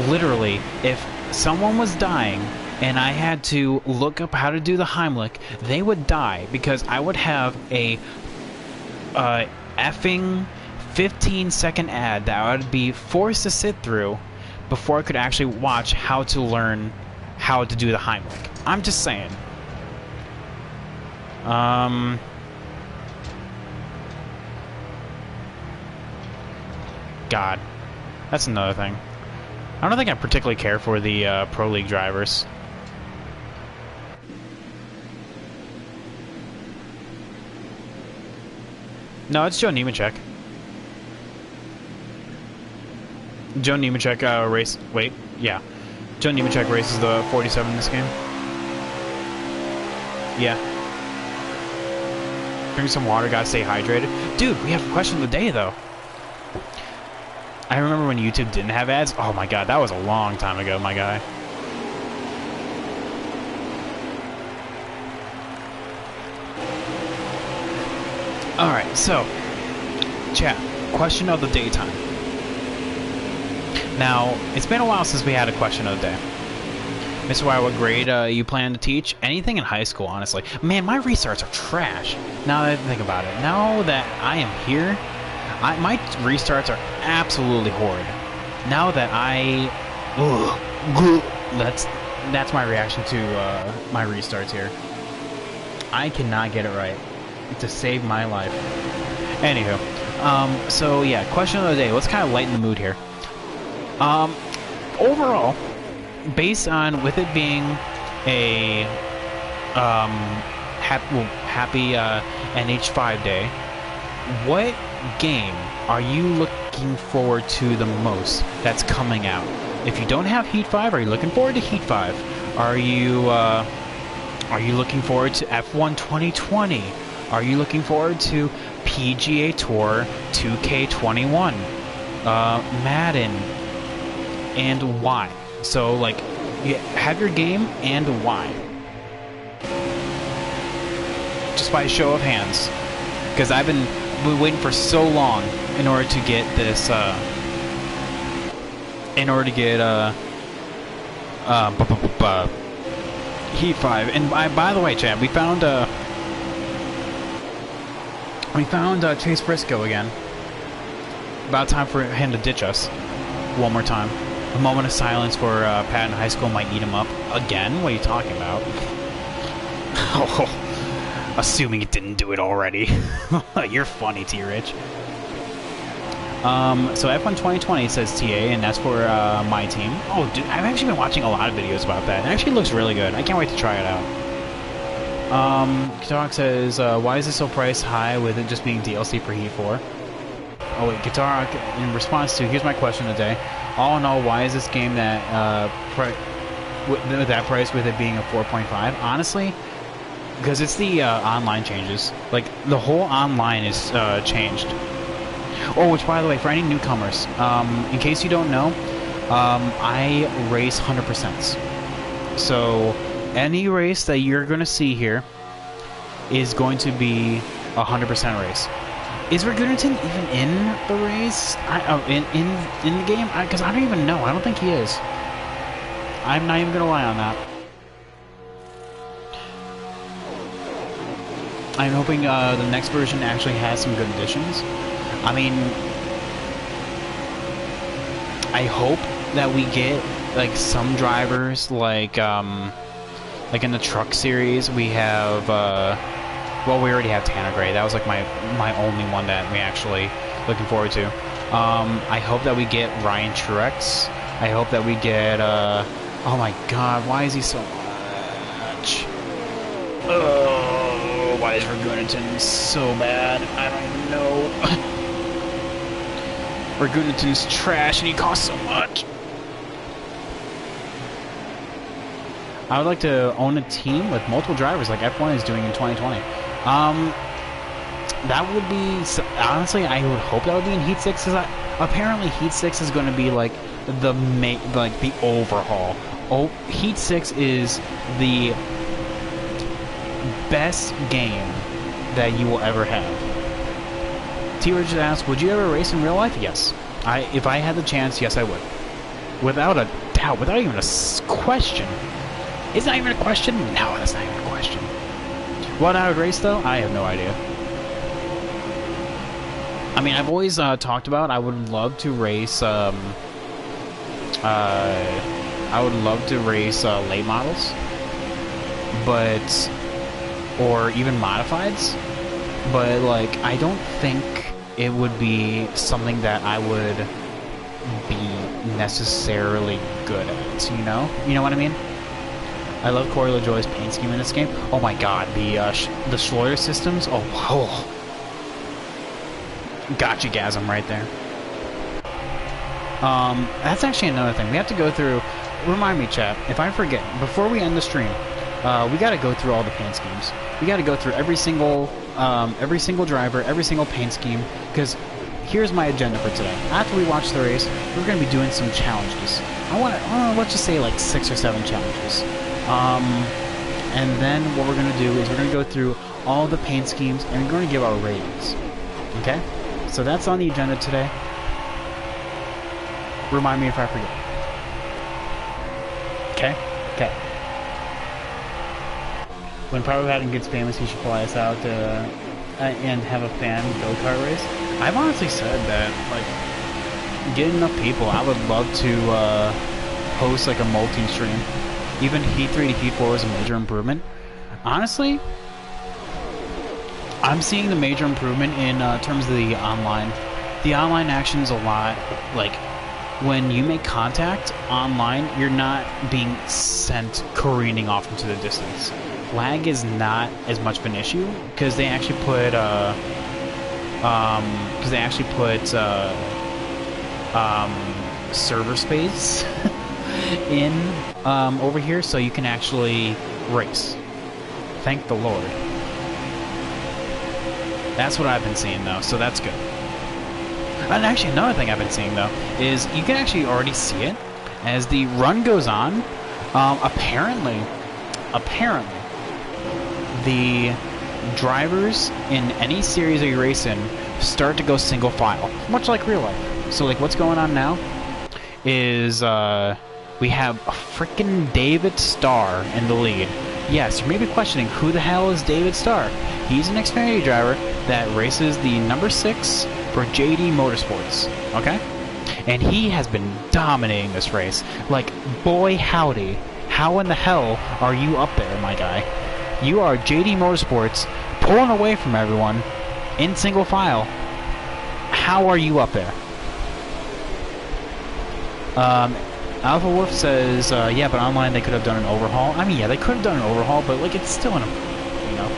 Literally, if someone was dying and I had to look up how to do the Heimlich, they would die because I would have a effing 15-second ad that I would be forced to sit through before I could actually watch how to learn how to do the Heimlich. I'm just saying. God. That's another thing. I don't think I particularly care for the Pro League drivers. No, it's Joe Nemechek. Joe Nemechek race. Wait, yeah. Joe Nemechek races the 47 in this game. Yeah. Drink some water, gotta stay hydrated. Dude, we have a question of the day, though. I remember when YouTube didn't have ads. Oh my god, that was a long time ago, my guy. Alright, so, chat, question of the day time. Now, it's been a while since we had a question of the day. Mr. Y, what grade you plan to teach? Anything in high school, honestly. Man, my restarts are trash. Now that I think about it. Now that I am here, my restarts are absolutely horrid. Now that that's my reaction to my restarts here. I cannot get it right to save my life. Anywho, so yeah, question of the day. Let's kind of lighten the mood here. Overall, based on with it being a happy NH5 day, what game are you looking forward to the most that's coming out? If you don't have Heat 5, are you looking forward to Heat 5? Are you looking forward to F1 2020? Are you looking forward to PGA Tour 2K21? Madden? And why? So, like, you have your game and why? Just by a show of hands. Because I've been waiting for so long in order to get this, Heat 5. And by the way, chat, we found Chase Briscoe again. About time for him to ditch us. One more time. A moment of silence for Patton High School might eat him up. Again? What are you talking about? Oh, assuming it didn't do it already. You're funny, T-Rich. So F1 2020 says TA, and that's for my team. Oh, dude, I've actually been watching a lot of videos about that. It actually looks really good. I can't wait to try it out. Guitar says, why is it so price high with it just being DLC for Heat 4? Oh wait, Guitar, in response to, here's my question today. All in all, why is this game that with that price with it being a 4.5? Honestly, because it's the online changes. Like, the whole online is changed. Oh, which, by the way, for any newcomers, in case you don't know, I race 100%. So, any race that you're going to see here is going to be a 100% race. Is Ragunington even in the race? In the game? Because I don't even know. I don't think he is. I'm not even going to lie on that. I'm hoping the next version actually has some good additions. I mean, I hope that we get like some drivers like in the truck series we have well, we already have Tanner Gray. That was like my only one that we actually looking forward to. I hope that we get Ryan Truex. I hope that we get oh my god, why is he so much? Oh, why is Ragunington so bad? I don't know. Ragunington's trash and he costs so much. I would like to own a team with multiple drivers like F1 is doing in 2020. That would be, honestly, I would hope that would be in Heat 6, because apparently Heat 6 is going to be like the overhaul. Oh, Heat 6 is the best game that you will ever have. T-Rich just asked, would you ever race in real life? Yes. If I had the chance, yes I would. Without a doubt, without even a question. Is that even a question? No, that's not even a question. What I would race, though? I have no idea. I mean, I've always talked about I would love to race, I would love to race late models, but, or even modifieds, but, like, I don't think it would be something that I would be necessarily good at, you know? You know what I mean? I love Corey LaJoie's paint scheme in this game. Oh my god, the Schloyer systems. Oh, wow. Gotcha-gasm right there. That's actually another thing. We have to go through... Remind me, chat, if I forget, before we end the stream, we gotta go through all the paint schemes. We gotta go through every single driver, every single paint scheme, because here's my agenda for today. After we watch the race, we're gonna be doing some challenges. Let's just say like 6 or 7 challenges. And then what we're going to do is we're going to go through all the paint schemes and we're going to give our ratings. Okay? So that's on the agenda today. Remind me if I forget. Okay? Okay. When Power Pattern gets famous, he should fly us out and have a fan go-kart race. I've honestly said that, like, getting enough people, I would love to host like a multi-stream. Even Heat 3 to Heat 4 is a major improvement. Honestly, I'm seeing the major improvement in terms of the online. The online action is a lot, like, when you make contact online, you're not being sent careening off into the distance. Lag is not as much of an issue, because they actually put, server space in over here, so you can actually race. Thank the Lord. That's what I've been seeing, though, so that's good. And actually, another thing I've been seeing, though, is you can actually already see it as the run goes on. Apparently, the drivers in any series that you race in start to go single file, much like real life. So, like, what's going on now is we have a freaking David Starr in the lead. Yes, you may be questioning who the hell is David Starr. He's an Xfinity driver that races the number 6 for JD Motorsports, okay? And he has been dominating this race. Like, boy howdy, how in the hell are you up there, my guy? You are JD Motorsports, pulling away from everyone in single file. How are you up there? Alpha Wolf says, yeah, but online they could have done an overhaul. I mean, yeah, they could have done an overhaul, but, like, it's still in a... You know?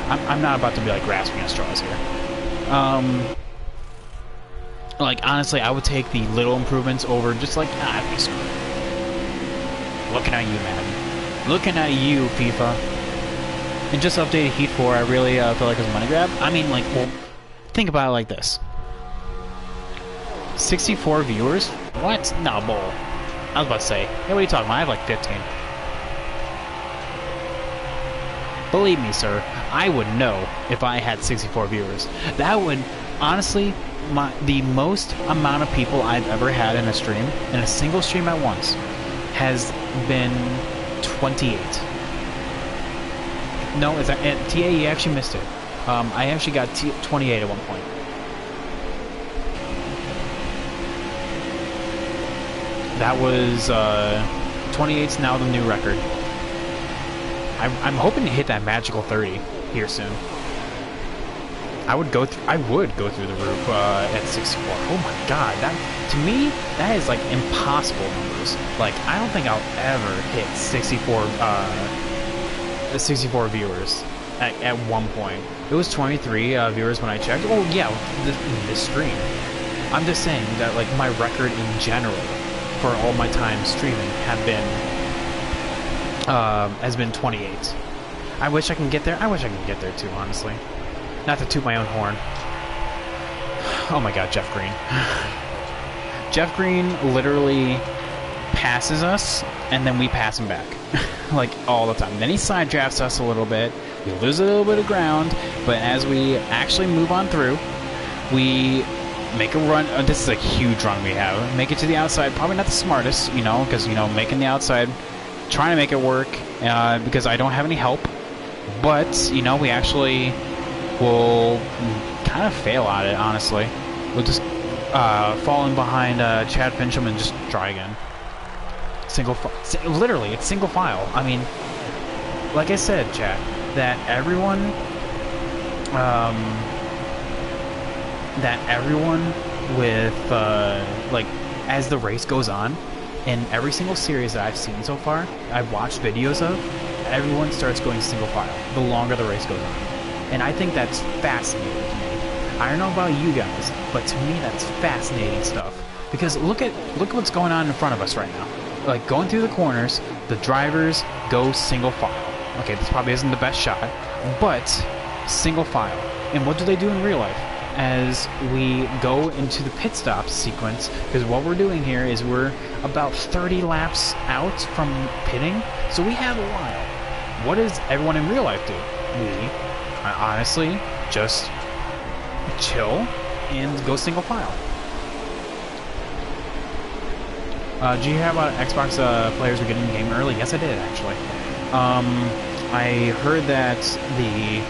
I'm not about to be, like, grasping at straws here. Like, honestly, I would take the little improvements over just, like, be screwed. Looking at you, man. Looking at you, FIFA. And just updated Heat 4, I really feel like it was a money grab. I mean, like, well, think about it like this. 64 viewers? What? No, bull. I was about to say, hey, what are you talking about? I have like 15. Believe me, sir, I would know if I had 64 viewers. That would, honestly, the most amount of people I've ever had in a stream, in a single stream at once, has been 28. No, is that, TA, you actually missed it. I actually got 28 at one point. That was 28's now the new record. I'm hoping to hit that magical 30 here soon. I would go through the roof at 64. Oh my god, that to me that is like impossible numbers. Like I don't think I'll ever hit 64 viewers at one point. It was 23 viewers when I checked. Oh yeah, this stream. I'm just saying that like my record in general for all my time streaming has been 28. I wish I can get there. I wish I can get there too, honestly. Not to toot my own horn. Oh my god, Jeff Green. Jeff Green literally passes us, and then we pass him back. Like, all the time. Then he side drafts us a little bit. We lose a little bit of ground, but as we actually move on through, we make a run. This is a huge run we have. Make it to the outside. Probably not the smartest, you know, because, you know, making the outside, trying to make it work, because I don't have any help. But, you know, we actually will kind of fail at it, honestly. We'll just fall in behind Chad Fincham and just try again. Literally, it's single file. I mean, like I said, Chad, that everyone with, like, as the race goes on, in every single series that I've seen so far, I've watched videos of, everyone starts going single file the longer the race goes on. And I think that's fascinating to me. I don't know about you guys, but to me that's fascinating stuff. Because look what's going on in front of us right now. Like, going through the corners, the drivers go single file. Okay, this probably isn't the best shot, but single file. And what do they do in real life? As we go into the pit stop sequence, because what we're doing here is we're about 30 laps out from pitting, so we have a while. What does everyone in real life do? We honestly just chill and go single file. Do you have Xbox players were getting the game early? Yes, I did, actually. I heard that the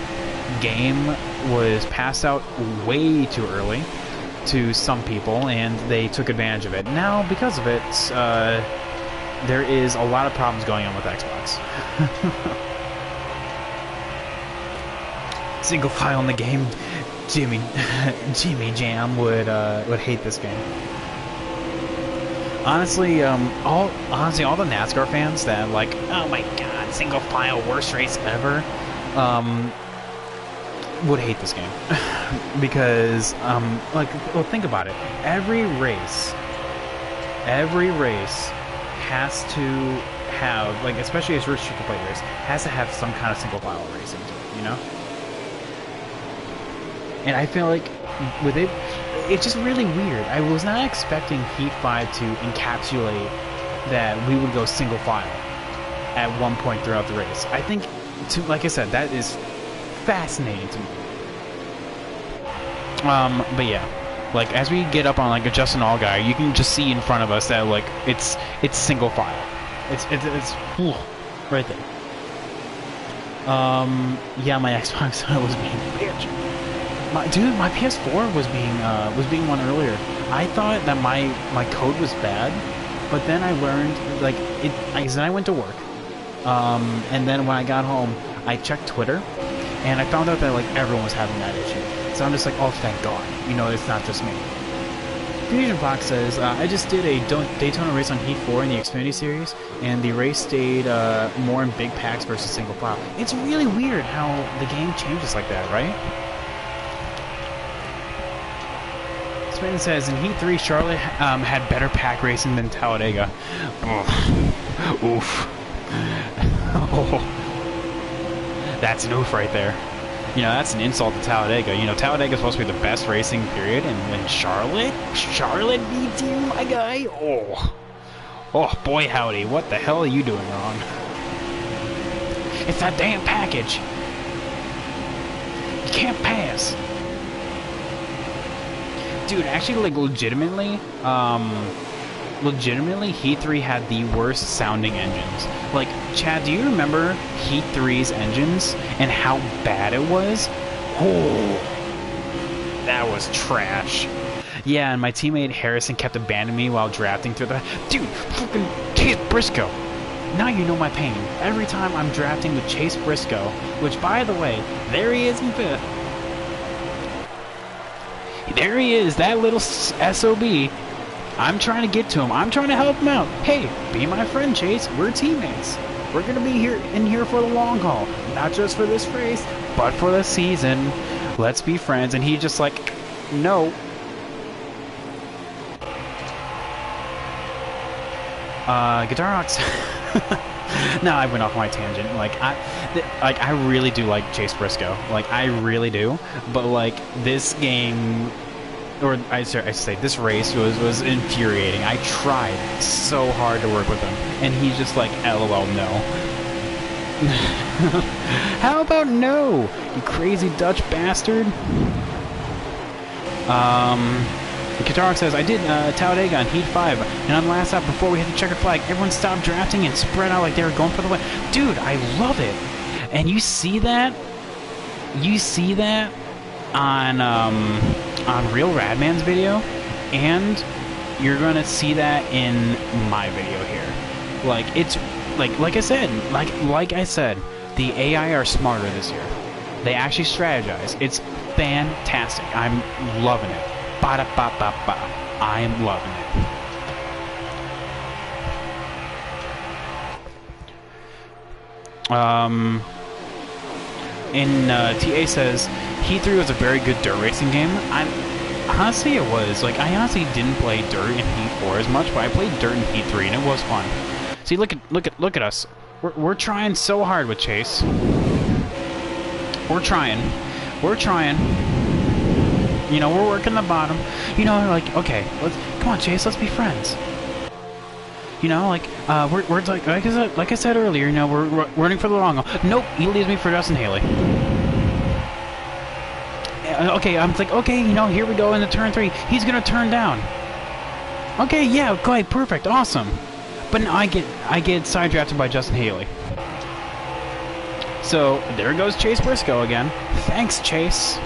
game was passed out way too early to some people, and they took advantage of it. Now, because of it, there is a lot of problems going on with Xbox. Single file in the game. Jimmy Jam would hate this game. Honestly, all the NASCAR fans that like, oh my god, single file, worst race ever, would hate this game. Because, like, well, think about it. Every race has to have, like, especially a restricted plate race, has to have some kind of single file racing to it, you know? And I feel like with it, it's just really weird. I was not expecting Heat 5 to encapsulate that we would go single file at one point throughout the race. I think, like I said, that is fascinating to me. But yeah, like as we get up on like a Justin Allgaier, you can just see in front of us that like it's single file. It's whew, right there. Yeah, my Xbox was being bitch. My PS4 was being one earlier. I thought that my code was bad, but then I learned like it. I went to work, and then when I got home, I checked Twitter, and I found out that like everyone was having that issue. So I'm just like, oh, thank God, you know, it's not just me. Fusion Fox says, I just did a Daytona race on Heat 4 in the Xfinity Series, and the race stayed more in big packs versus single file. It's really weird how the game changes like that, right? Spin says, in Heat 3, Charlotte had better pack racing than Talladega. Oh. Oof. Oh. That's an oof right there. You know, that's an insult to Talladega. You know, Talladega is supposed to be the best racing period, and Charlotte beats you, my guy. Oh boy, howdy! What the hell are you doing wrong? It's that damn package. You can't pass. Dude, actually, like, legitimately, Heat 3 had the worst sounding engines. Like, Chad, do you remember Heat 3's engines and how bad it was? Oh, that was trash. Yeah, and my teammate Harrison kept abandoning me while drafting through the... Dude, fucking Chase Briscoe. Now you know my pain. Every time I'm drafting with Chase Briscoe, which, by the way, there he is in 5th. There he is, that little SOB. I'm trying to get to him. I'm trying to help him out. Hey, be my friend, Chase. We're teammates. We're going to be here for the long haul. Not just for this race, but for the season. Let's be friends. And he's just like, no. Guitar Ox. No, I went off my tangent. Like I really do like Chase Briscoe. Like, I really do. But, like, this game, or I should say, this race was infuriating. I tried so hard to work with him, and he's just like, LOL, no. How about no, you crazy Dutch bastard? Qatar says, I did Talladega on Heat 5, and on the last lap before we hit the checkered flag, everyone stopped drafting and spread out like they were going for the win. Dude, I love it. And you see that? You see that on Real Radman's video, and you're gonna see that in my video here. Like, it's like I said, the AI are smarter this year. They actually strategize. It's fantastic. I'm loving it. Ba-da-ba-ba-ba. I am loving it. TA says, Heat 3 was a very good dirt racing game. Honestly, it was. Like, I honestly didn't play dirt in Heat 4 as much, but I played dirt in Heat 3, and it was fun. See, look at us. We're trying so hard with Chase. We're trying. You know, we're working the bottom. You know, like, okay, come on, Chase, let's be friends. You know, like, we're like I said earlier, you know, we're running for the long haul. Nope, he leaves me for Justin Haley. Okay, I'm like, okay, you know, here we go into turn 3. He's gonna turn down. Okay, yeah, okay, perfect, awesome. But now I get side drafted by Justin Haley. So there goes Chase Briscoe again. Thanks, Chase.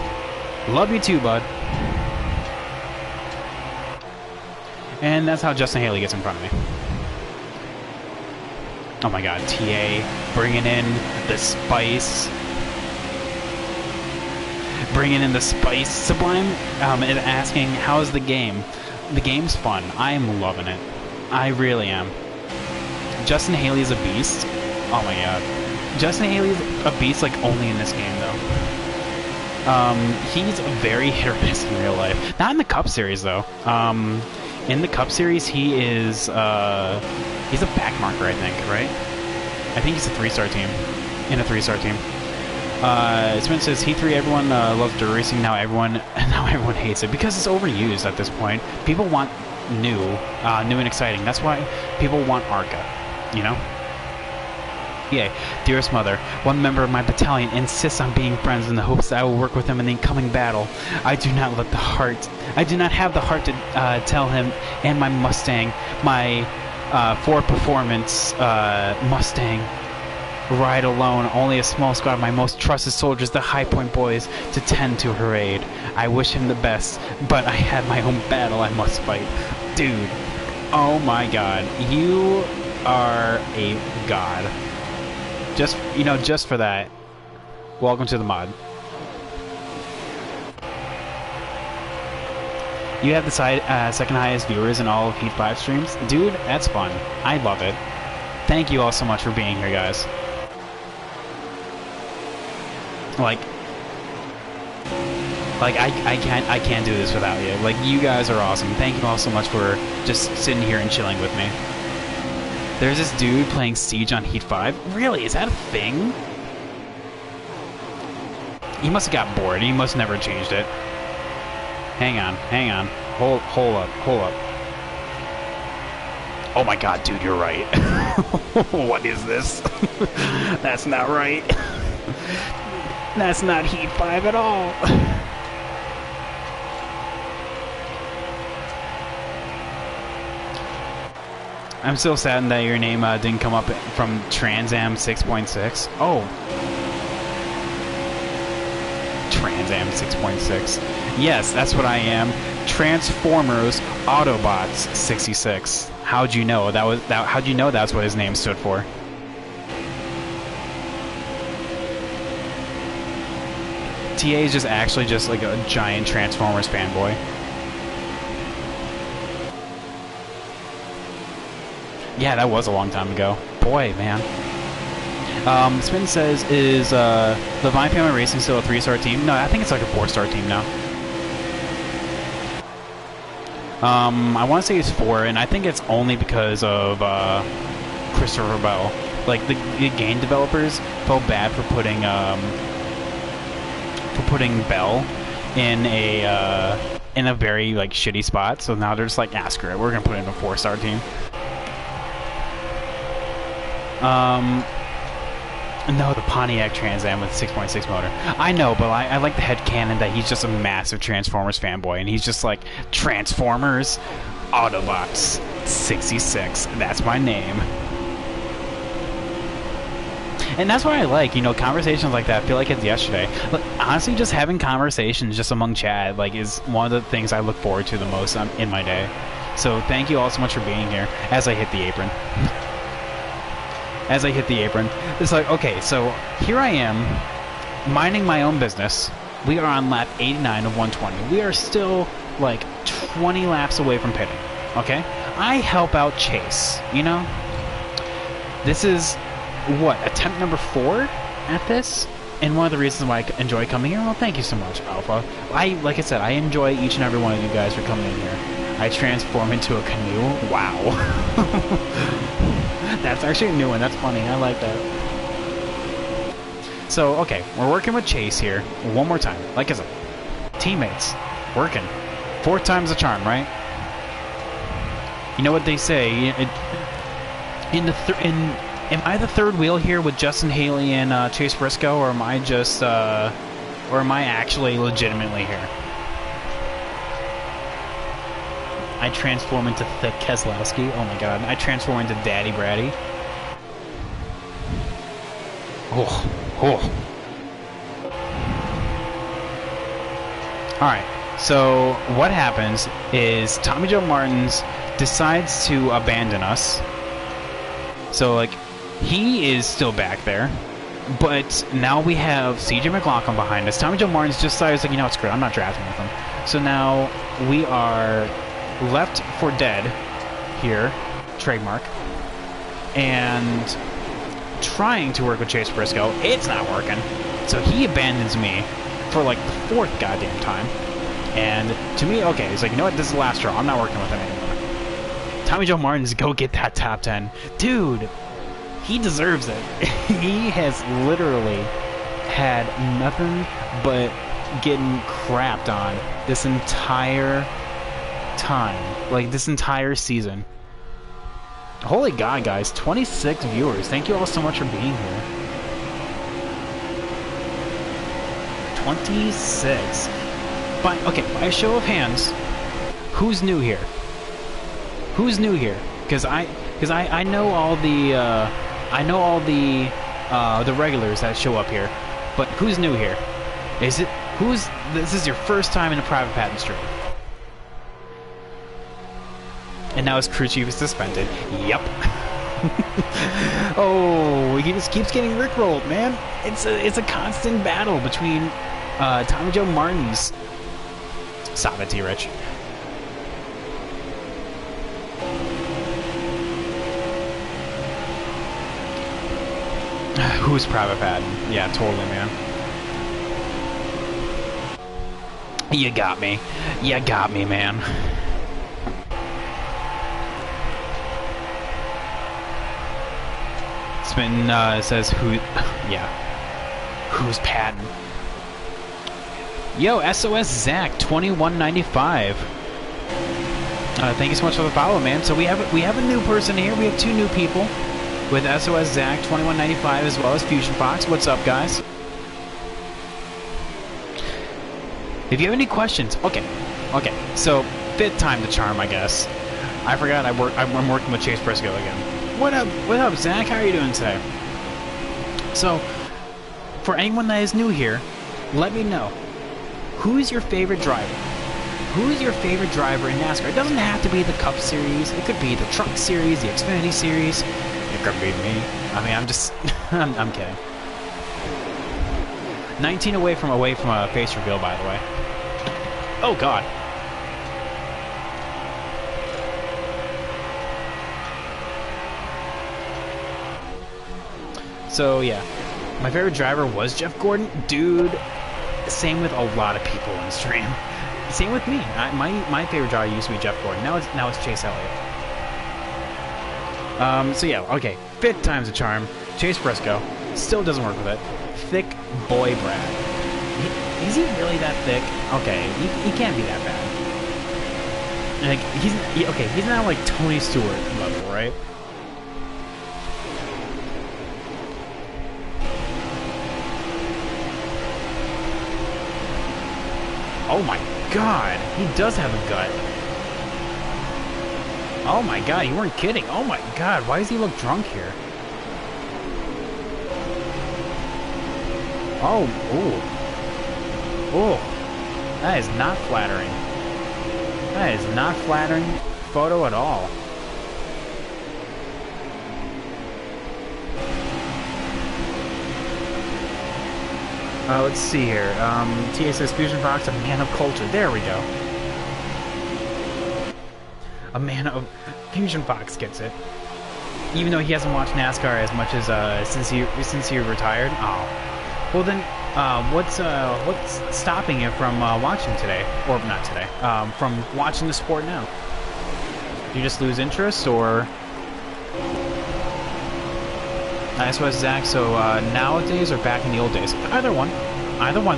Love you too, bud. And that's how Justin Haley gets in front of me. Oh my god, TA bringing in the spice. Sublime is asking, how's the game? The game's fun. I'm loving it. I really am. Justin Haley's a beast. Oh my god. Justin Haley's a beast, like, only in this game, though. He's very hit or miss in real life. Not in the Cup Series, though. In the Cup Series, he is, he's a backmarker, I think, right? I think he's a 3-star team. In a 3-star team. Spin says, Heat 3, everyone loves dirt racing, now everyone hates it. Because it's overused at this point. People want new and exciting. That's why people want ARCA, you know? Yay. Dearest Mother, one member of my battalion insists on being friends in the hopes that I will work with him in the incoming battle. I do not have the heart to tell him and my Mustang, my Ford Performance Mustang, ride alone, only a small squad of my most trusted soldiers, the High Point boys, to tend to her aid. I wish him the best, but I had my own battle I must fight. Dude, oh my god, you are a god. Just, you know, just for that, welcome to the mod. You have the second highest viewers in all of Heat 5 streams? Dude, that's fun. I love it. Thank you all so much for being here, guys. Like I can't do this without you. Like, you guys are awesome. Thank you all so much for just sitting here and chilling with me. There's this dude playing Siege on Heat 5. Really? Is that a thing? He must have got bored. He must never changed it. Hang on, hang on. Hold up, hold up. Oh my god, dude, you're right. What is this? That's not right. That's not Heat 5 at all. I'm still saddened that your name didn't come up from Trans Am 6.6. Oh. Trans Am 6.6. Yes, that's what I am. Transformers Autobots 66. How'd you know that was that? How'd you know that's what his name stood for? TA is just actually just like a giant Transformers fanboy. Yeah, that was a long time ago. Boy, man. Spin says, is the Vine Family Racing still a 3-star team? No, I think it's like a 4-star team now. I want to say it's 4, and I think it's only because of Christopher Bell. Like the game developers felt bad for putting Bell in a very like shitty spot. So now they're just like, ah, screw it, we're gonna put it in a 4-star team. No, the Pontiac Trans Am with 6.6 motor. I know, but I like the headcanon that he's just a massive Transformers fanboy, and he's just like, Transformers Autobots 66. That's my name. And that's what I like, you know, conversations like that. I feel like it's yesterday. But honestly, just having conversations just among chat, like, is one of the things I look forward to the most in my day. So thank you all so much for being here as I hit the apron. As I hit the apron, it's like, okay, so here I am, minding my own business. We are on lap 89 of 120. We are still like 20 laps away from pitting, okay? I help out Chase, you know? This is, what, attempt number 4 at this? And one of the reasons why I enjoy coming here, well, thank you so much, Alpha. Like I said, I enjoy each and every one of you guys for coming in here. I transform into a canoe? Wow. That's actually a new one. That's funny. I like that. So, okay, we're working with Chase here one more time. Like I said, teammates, working. 4th time's a charm, right? You know what they say? Am I the third wheel here with Justin Haley and Chase Briscoe, or am I just, or am I actually legitimately here? I transform into Thick Keselowski. Oh my god. I transform into Daddy Bratty. Oh. Oh. Alright. So, what happens is Tommy Joe Martins decides to abandon us. So, like, he is still back there. But now we have CJ McLaughlin behind us. Tommy Joe Martins just decided, like, you know what, screw it, I'm not drafting with him. So now we are left for dead here, trademark, and trying to work with Chase Briscoe. It's not working, so he abandons me for like the 4th goddamn time. And to me, okay, he's like, you know what, this is the last straw, I'm not working with him anymore. Tommy Joe Martins, go get that top 10. Dude, he deserves it. He has literally had nothing but getting crapped on this entire time, like this entire season. Holy god, guys, 26 viewers. Thank you all so much for being here. 26. But okay, by a show of hands, who's new here? Who's new here? Because I know all the regulars that show up here, but who's new here? This is your first time in a private patent stream. And now his crew chief is suspended. Yep. Oh, he just keeps getting rickrolled, man. It's a constant battle between Tommy Joe Martins. Stop it, T-Rich. Who's private patent? Yeah, totally, man. You got me. You got me, man. Spin says who? Yeah, who's patent? Yo, SOS Zach 2195. Thank you so much for the follow, man. So we have a new person here. We have 2 new people with SOS Zach 2195 as well as Fusion Fox. What's up, guys? If you have any questions, okay. So 5th time the charm, I guess. I forgot I'm working with Chase Briscoe again. What up, Zach? How are you doing today? So, for anyone that is new here, let me know. Who is your favorite driver? Who is your favorite driver in NASCAR? It doesn't have to be the Cup Series. It could be the Truck Series, the Xfinity Series. It could be me. I mean, I'm just... I'm kidding. 19 away from a face reveal, by the way. Oh, God. So, yeah. My favorite driver was Jeff Gordon. Dude, same with a lot of people on the stream. Same with me. My favorite driver used to be Jeff Gordon. Now it's Chase Elliott. So yeah, okay. 5th time's a charm. Chase Briscoe still doesn't work with it. Thick boy Brad. Is he really that thick? Okay, he can't be that bad. Like he's not like Tony Stewart level, right? Oh my God, he does have a gut. Oh my God, you weren't kidding. Oh my God, why does he look drunk here? Oh, ooh. Oh, that is not flattering. That is not flattering photo at all. Let's see here. TA says Fusion Fox, a man of culture. There we go. A man of... Fusion Fox gets it. Even though he hasn't watched NASCAR as much as since he retired. Oh. Well then, what's stopping you from watching today? Or not today. From watching the sport now? Do you just lose interest, or... Nice was Zach. So nowadays or back in the old days? Either one,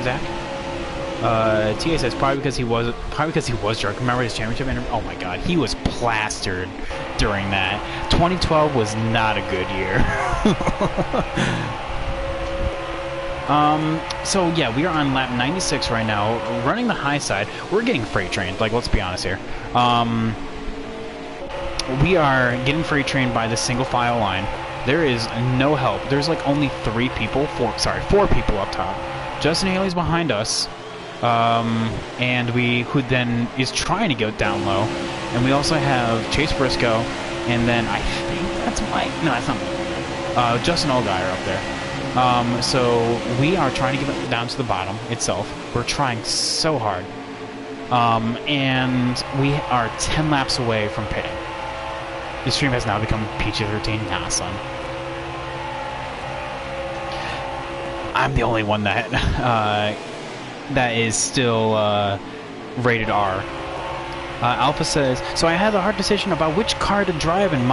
Zach. TA says probably because he was drunk. Remember his championship interview? Oh my God, he was plastered during that. 2012 was not a good year. So yeah, we are on lap 96 right now, running the high side. We're getting freight trained. Like, let's be honest here. We are getting freight trained by the single file line. There is no help. There's like only 4 people up top. Justin Haley's behind us, and who then is trying to go down low. And we also have Chase Briscoe, and then I think that's Mike. No, that's not Mike. Justin Allgaier up there. So we are trying to get it down to the bottom itself. We're trying so hard, and we are 10 laps away from pitting. The stream has now become PG-13. Nah, son. I'm the only one that that is still rated R. Alpha says, so I had a hard decision about which car to drive in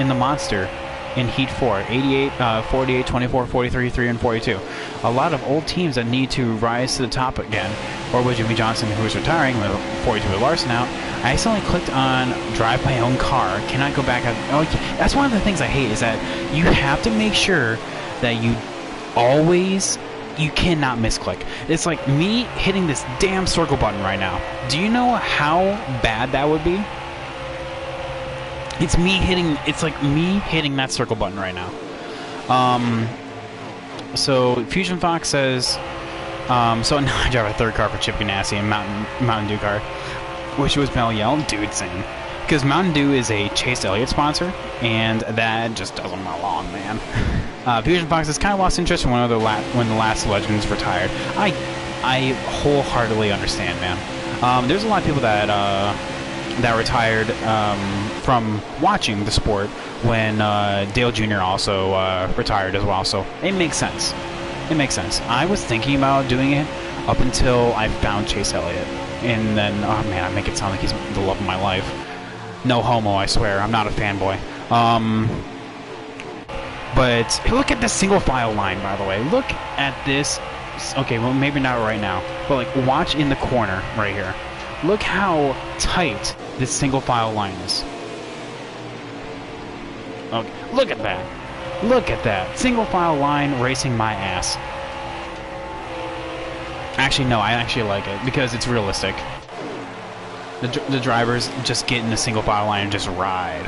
the Monster in Heat 4. 88, 48, 24, 43, 3, and 42. A lot of old teams that need to rise to the top again. Or with Jimmy Johnson, who is retiring, with 42 with Larson out. I accidentally clicked on drive my own car. Cannot go back. Oh, that's one of the things I hate, is that you have to make sure that you cannot misclick. It's like me hitting this damn circle button right now. Do you know how bad that would be? It's like me hitting that circle button right now. So Fusion Fox says, so now I drive a 3rd car for Chip Ganassi and Mountain Dew car, which was Mel Yell. Dude, same. Because Mountain Dew is a Chase Elliott sponsor, and that just doesn't belong, man. Fusion Fox has kind of lost interest when the last Legends retired. I wholeheartly understand, man. There's a lot of people that retired from watching the sport when Dale Jr. also retired as well, so it makes sense. It makes sense. I was thinking about doing it up until I found Chase Elliott, and then, oh man, I make it sound like he's the love of my life. No homo, I swear. I'm not a fanboy. But look at this single file line, by the way. Look at this Okay, well, maybe not right now, but like watch in the corner right here. Look how tight this single file line is. Okay, look at that. Look at that. Single file line racing my ass. Actually, no, I actually like it because it's realistic. The drivers just get in the single file line and just ride.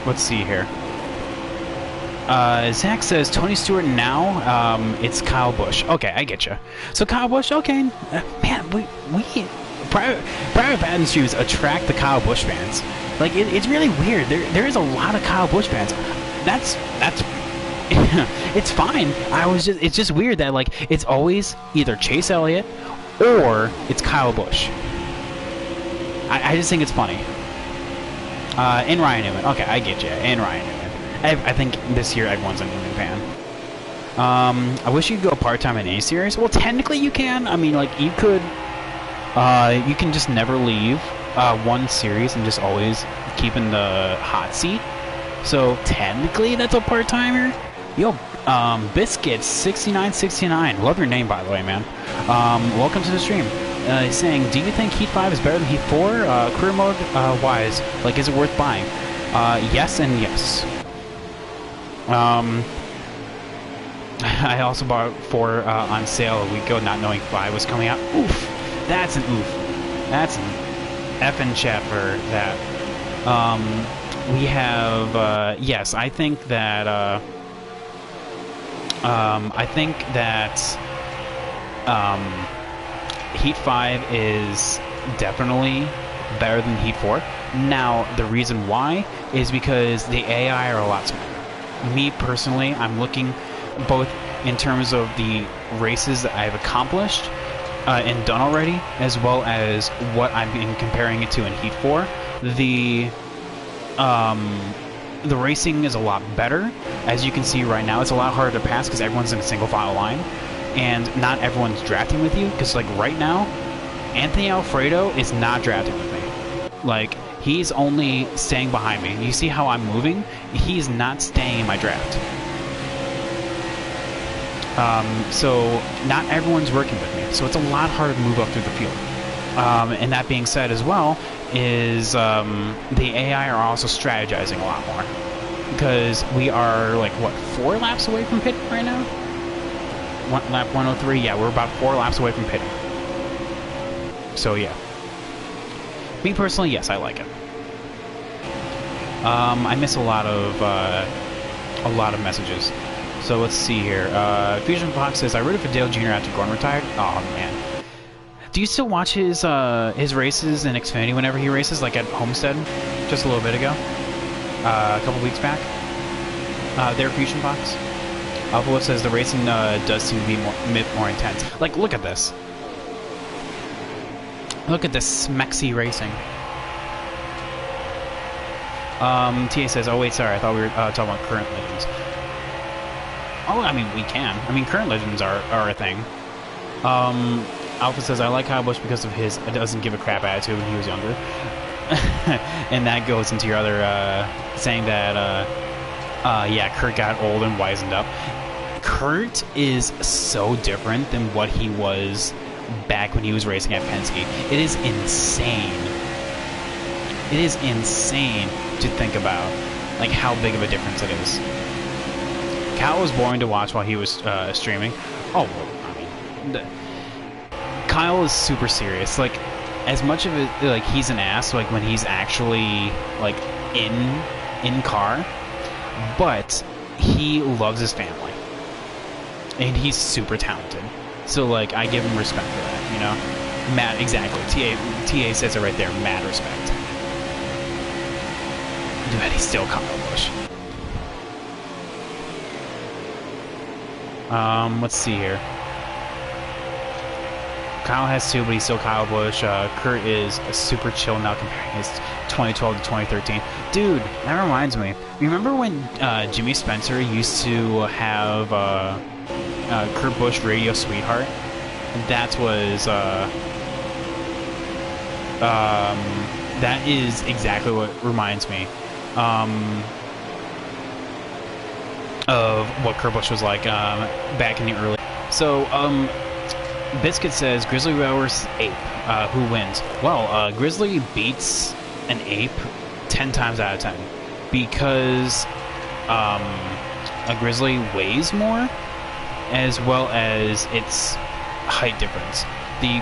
Let's see here. Zach says Tony Stewart now. It's Kyle Busch. Okay, I get you. So Kyle Busch. Okay, man, we private Patton streams attract the Kyle Busch fans. Like it's really weird. There is a lot of Kyle Busch fans. That's it's fine. It's just weird that like it's always either Chase Elliott or it's Kyle Busch. I just think it's funny. And Ryan Newman. Okay, I get you. And Ryan Newman. I think this year everyone's a Newman fan. I wish you could go part-time in A series. Well, technically you can. I mean, like you could. You can just never leave one series and just always keep in the hot seat. So technically that's a part-timer. Yo, Biscuits 6969. Love your name, by the way, man. Welcome to the stream. He's saying, do you think Heat 5 is better than Heat 4? Career mode wise, like, is it worth buying? Yes and yes. I also bought 4 on sale a week ago, not knowing 5 was coming out. Oof. That's an oof. That's an effing chat for that. We have, yes, I think that, Heat 5 is definitely better than Heat 4. Now, the reason why is because the AI are a lot smarter. Me, personally, I'm looking both in terms of the races that I've accomplished and done already, as well as what I'm comparing it to in Heat 4. The racing is a lot better. As you can see right now, it's a lot harder to pass because everyone's in a single file line. And not everyone's drafting with you, because like right now, Anthony Alfredo is not drafting with me. Like, he's only staying behind me. You see how I'm moving? He's not staying in my draft. So not everyone's working with me. So it's a lot harder to move up through the field. And that being said as well, is the AI are also strategizing a lot more. Because we are like, what, 4 laps away from pitting right now? Lap 103, yeah, we're about 4 laps away from pitting. So yeah, me personally, yes, I like it. I miss a lot of messages. So let's see here. Fusion Fox says I rooted for Dale Jr. after Gordon retired. Oh man, do you still watch his races in Xfinity whenever he races, like at Homestead, just a little bit ago, a couple weeks back? There, Fusion Fox. Alpha says the racing does seem to be more intense. Like, look at this. Look at this smexy racing. TA says, oh wait, sorry, I thought we were talking about current legends. Oh, I mean, we can. I mean, current legends are a thing. Alpha says, I like Kyle Busch because of his doesn't give a crap attitude when he was younger. And that goes into your other saying that, yeah, Kurt got old and wisened up. Kurt is so different than what he was back when he was racing at Penske. It is insane. It is insane to think about, like, how big of a difference it is. Kyle was boring to watch while he was streaming. Oh, I mean, Kyle is super serious. Like, as much of it, like, he's an ass, like, when he's actually, like, in car, but he loves his family. And he's super talented. So, like, I give him respect for that, you know? Mad, exactly. TA says it right there, mad respect. Dude, he's still Kyle Busch. Let's see here. Kyle has 2, but he's still Kyle Busch. Kurt is super chill now comparing his 2012 to 2013. Dude, that reminds me. Remember when Jimmy Spencer used to have Kurt Busch Radio Sweetheart? That was that is exactly what reminds me. of what Kurt Busch was like back in the early. So Biscuit says Grizzly Rowers ape. Who wins? Well, Grizzly beats an ape 10 times out of 10 because a grizzly weighs more, as well as its height difference. The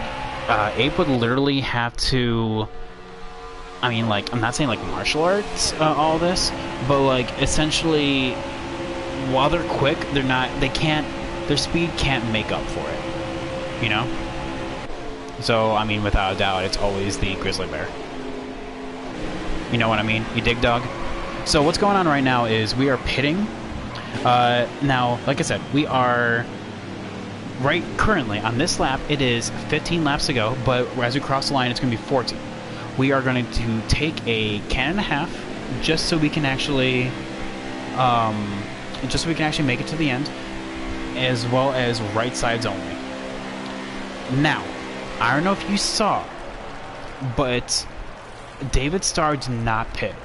ape would literally have to, I mean, like, I'm not saying like martial arts, all this, but like essentially, while they're quick, their speed can't make up for it, you know? So, I mean, without a doubt, it's always the grizzly bear. You know what I mean? You dig, dog? So what's going on right now is we are pitting. Now, like I said, we are currently on this lap. It is 15 laps to go, but as we cross the line, it's going to be 14. We are going to take a can and a half just so we can actually, make it to the end, as well as right sides only. Now, I don't know if you saw, but David Starr did not pit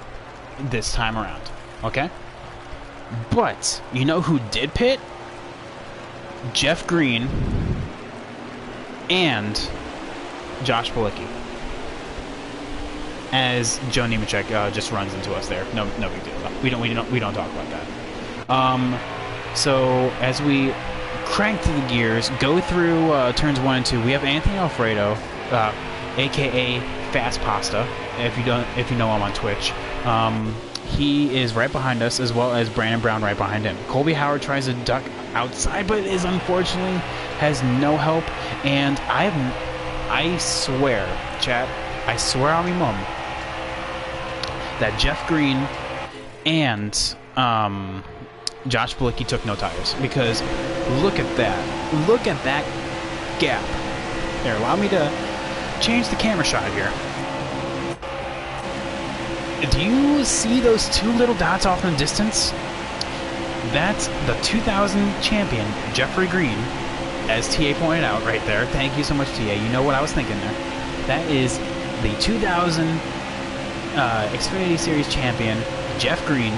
this time around, okay? But, you know who did pit? Jeff Green and Josh Bilicki. As Joe Nemechek just runs into us there. No big deal. We don't talk about that. So, as we crank to the gears, go through turns 1 and 2, we have Anthony Alfredo, aka Fast Pasta, if you know him on Twitch. He is right behind us, as well as Brandon Brown right behind him. Colby Howard tries to duck outside, but unfortunately has no help. And I swear, chat, I swear on me mum, that Jeff Green and Josh Bilicki took no tires, because look at that. Look at that gap. There, allow me to change the camera shot here. Do you see those two little dots off in the distance? That's the 2000 champion, Jeffrey Green, as TA pointed out right there. Thank you so much, TA. You know what I was thinking there. That is the 2000 Xfinity Series champion, Jeff Green,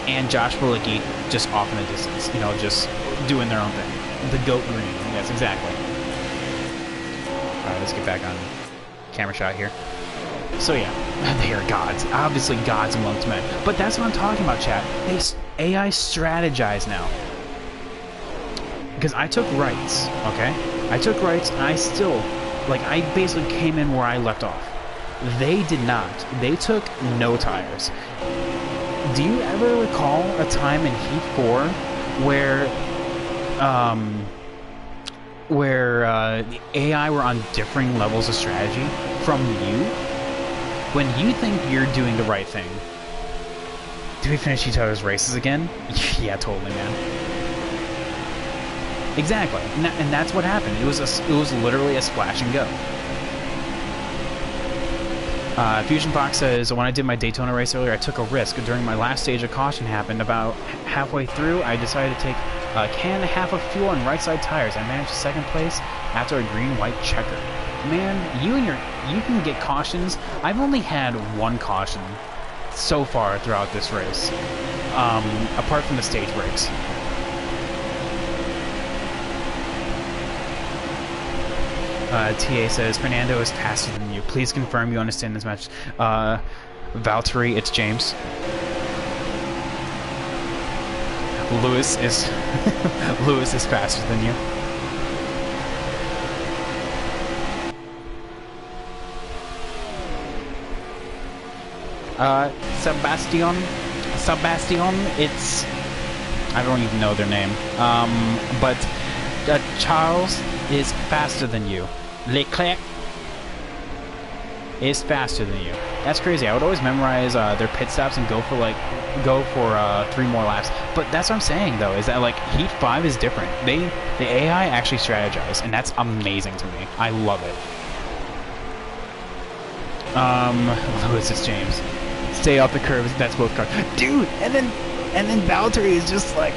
and Josh Bilicki just off in the distance. You know, just doing their own thing. The GOAT Green. Yes, exactly. Alright, let's get back on camera shot here. So yeah, they are gods. Obviously gods amongst men. But that's what I'm talking about, chat. AI strategize now. Because I took rights, okay? I took rights, and I basically came in where I left off. They did not. They took no tires. Do you ever recall a time in Heat 4 where the AI were on differing levels of strategy from you? When you think you're doing the right thing, do we finish each other's races again? Yeah, totally, man. Exactly, and that's what happened. It was literally a splash and go. Fusion Fox says, when I did my Daytona race earlier, I took a risk. During my last stage of caution happened. About halfway through, I decided to take a can and a half of fuel on right side tires. I managed second place after a green-white checker. Man, you can get cautions. I've only had one caution so far throughout this race, apart from the stage breaks. TA says, Fernando is faster than you. Please confirm you understand this match. Valtteri, it's James. Lewis is Lewis is faster than you. Sebastian, it's, I don't even know their name. But Charles is faster than you. Leclerc is faster than you. That's crazy. I would always memorize their pit stops and go for 3 more laps. But that's what I'm saying, though, is that like Heat 5 is different. The AI actually strategize, and that's amazing to me. I love it. Lewis is James. Stay off the curves. That's both cars, dude. And then Valtteri is just like,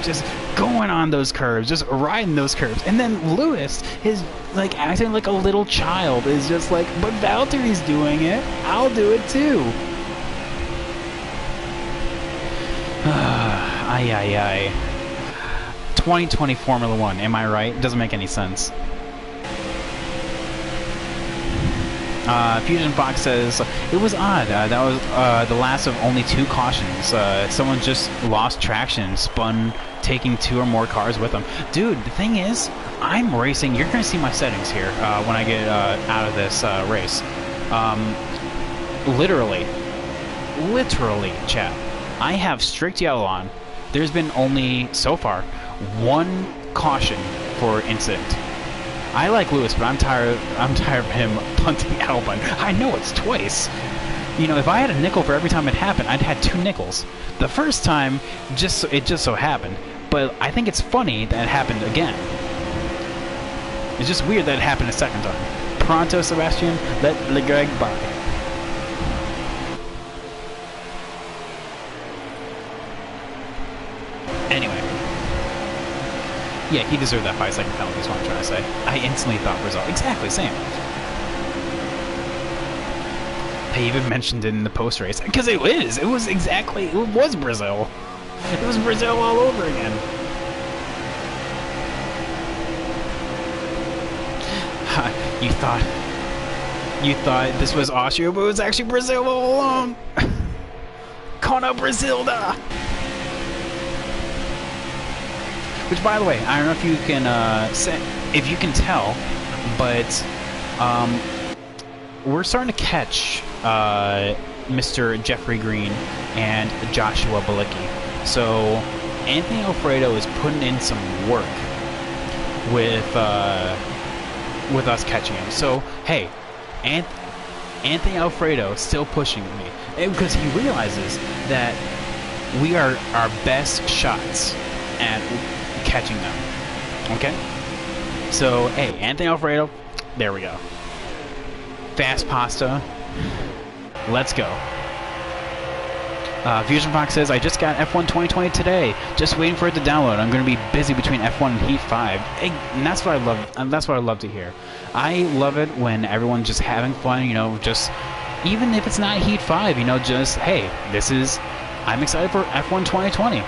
just going on those curves, just riding those curves. And then Lewis is like acting like a little child. Is just like, but Valtteri's doing it. I'll do it too. Ay, ay, ay. 2020 Formula One, am I right? Doesn't make any sense. Fusion Fox says, it was odd. That was the last of only 2 cautions. Someone just lost traction, spun, taking 2 or more cars with them. Dude, the thing is, I'm racing. You're going to see my settings here when I get out of this race. Literally, chat. I have strict yellow on. There's been only, so far, 1 caution for incident. I like Lewis, but I'm tired of him punting Albon. I know it's twice. You know, if I had a nickel for every time it happened, I'd had 2 nickels. The first time, it just so happened. But I think it's funny that it happened again. It's just weird that it happened a second time. Pronto, Sebastian, let Greg by. Anyway. Yeah, he deserved that 5-second penalty is what I'm trying to say. I instantly thought Brazil. Exactly, same. They even mentioned it in the post-race. Because it was. It was exactly... It was Brazil. It was Brazil all over again. You thought this was Austria, but it was actually Brazil all along. Cona Brasilda. Which, by the way, I don't know if you can tell, but we're starting to catch Mr. Jeffrey Green and Joshua Bilicki. So Anthony Alfredo is putting in some work with us catching him. So hey, Anthony Alfredo still pushing me because he realizes that we are our best shots at catching them. Okay? So, hey, Anthony Alfredo, there we go. Fast pasta. Let's go. Fusion Fox says, I just got F1 2020 today. Just waiting for it to download. I'm going to be busy between F1 and Heat 5. And that's what I love. And that's what I love to hear. I love it when everyone's just having fun, you know, just even if it's not Heat 5, you know, just, hey, I'm excited for F1 2020.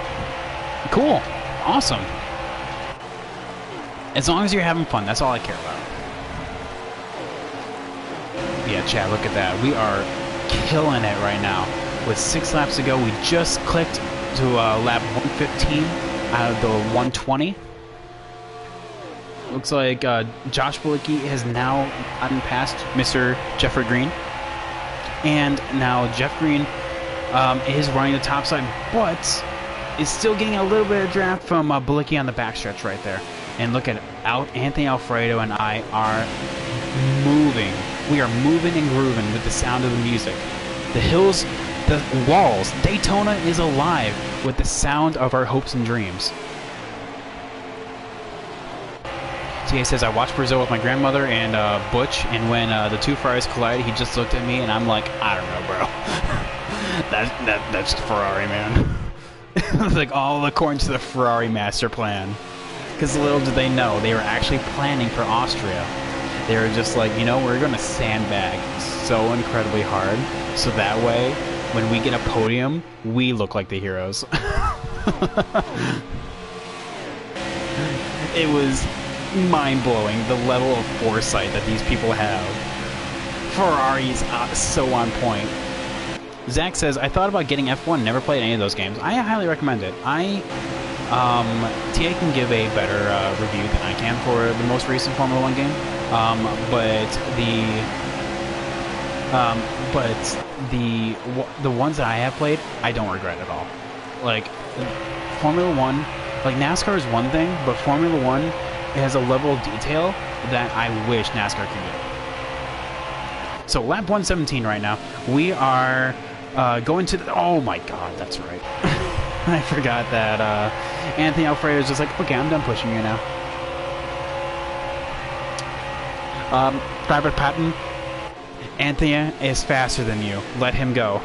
Cool. Awesome. As long as you're having fun, that's all I care about. Yeah, chat, look at that. We are killing it right now. With 6 laps to go, we just clicked to lap 115 out of the 120. Looks like Josh Bilicki has now gotten past Mr. Jeffrey Green. And now Jeff Green is running the top side, but is still getting a little bit of draft from Bilicki on the backstretch right there. And look at it. Anthony Alfredo and I are moving. We are moving and grooving with the sound of the music. The hills, the walls. Daytona is alive with the sound of our hopes and dreams. TA says, I watched Brazil with my grandmother and Butch, and when the 2 Ferraris collided, he just looked at me, and I'm like, I don't know, bro. That's just Ferrari, man. It's like all according to the Ferrari master plan. Because little did they know, they were actually planning for Austria. They were just like, you know, we're going to sandbag so incredibly hard, so that way, when we get a podium, we look like the heroes. It was mind-blowing, the level of foresight that these people have. Ferrari's so on point. Zach says, I thought about getting F1, never played any of those games. I highly recommend it. TA can give a better review than I can for the most recent Formula 1 game. But the ones that I have played, I don't regret at all. Like, Formula 1, like NASCAR is one thing, but Formula 1 has a level of detail that I wish NASCAR could get. So lap 117 right now. We are going to the... Oh my god, that's right. I forgot that Anthony Alfredo is just like, okay, I'm done pushing you now. Private Patton, Anthony is faster than you. Let him go.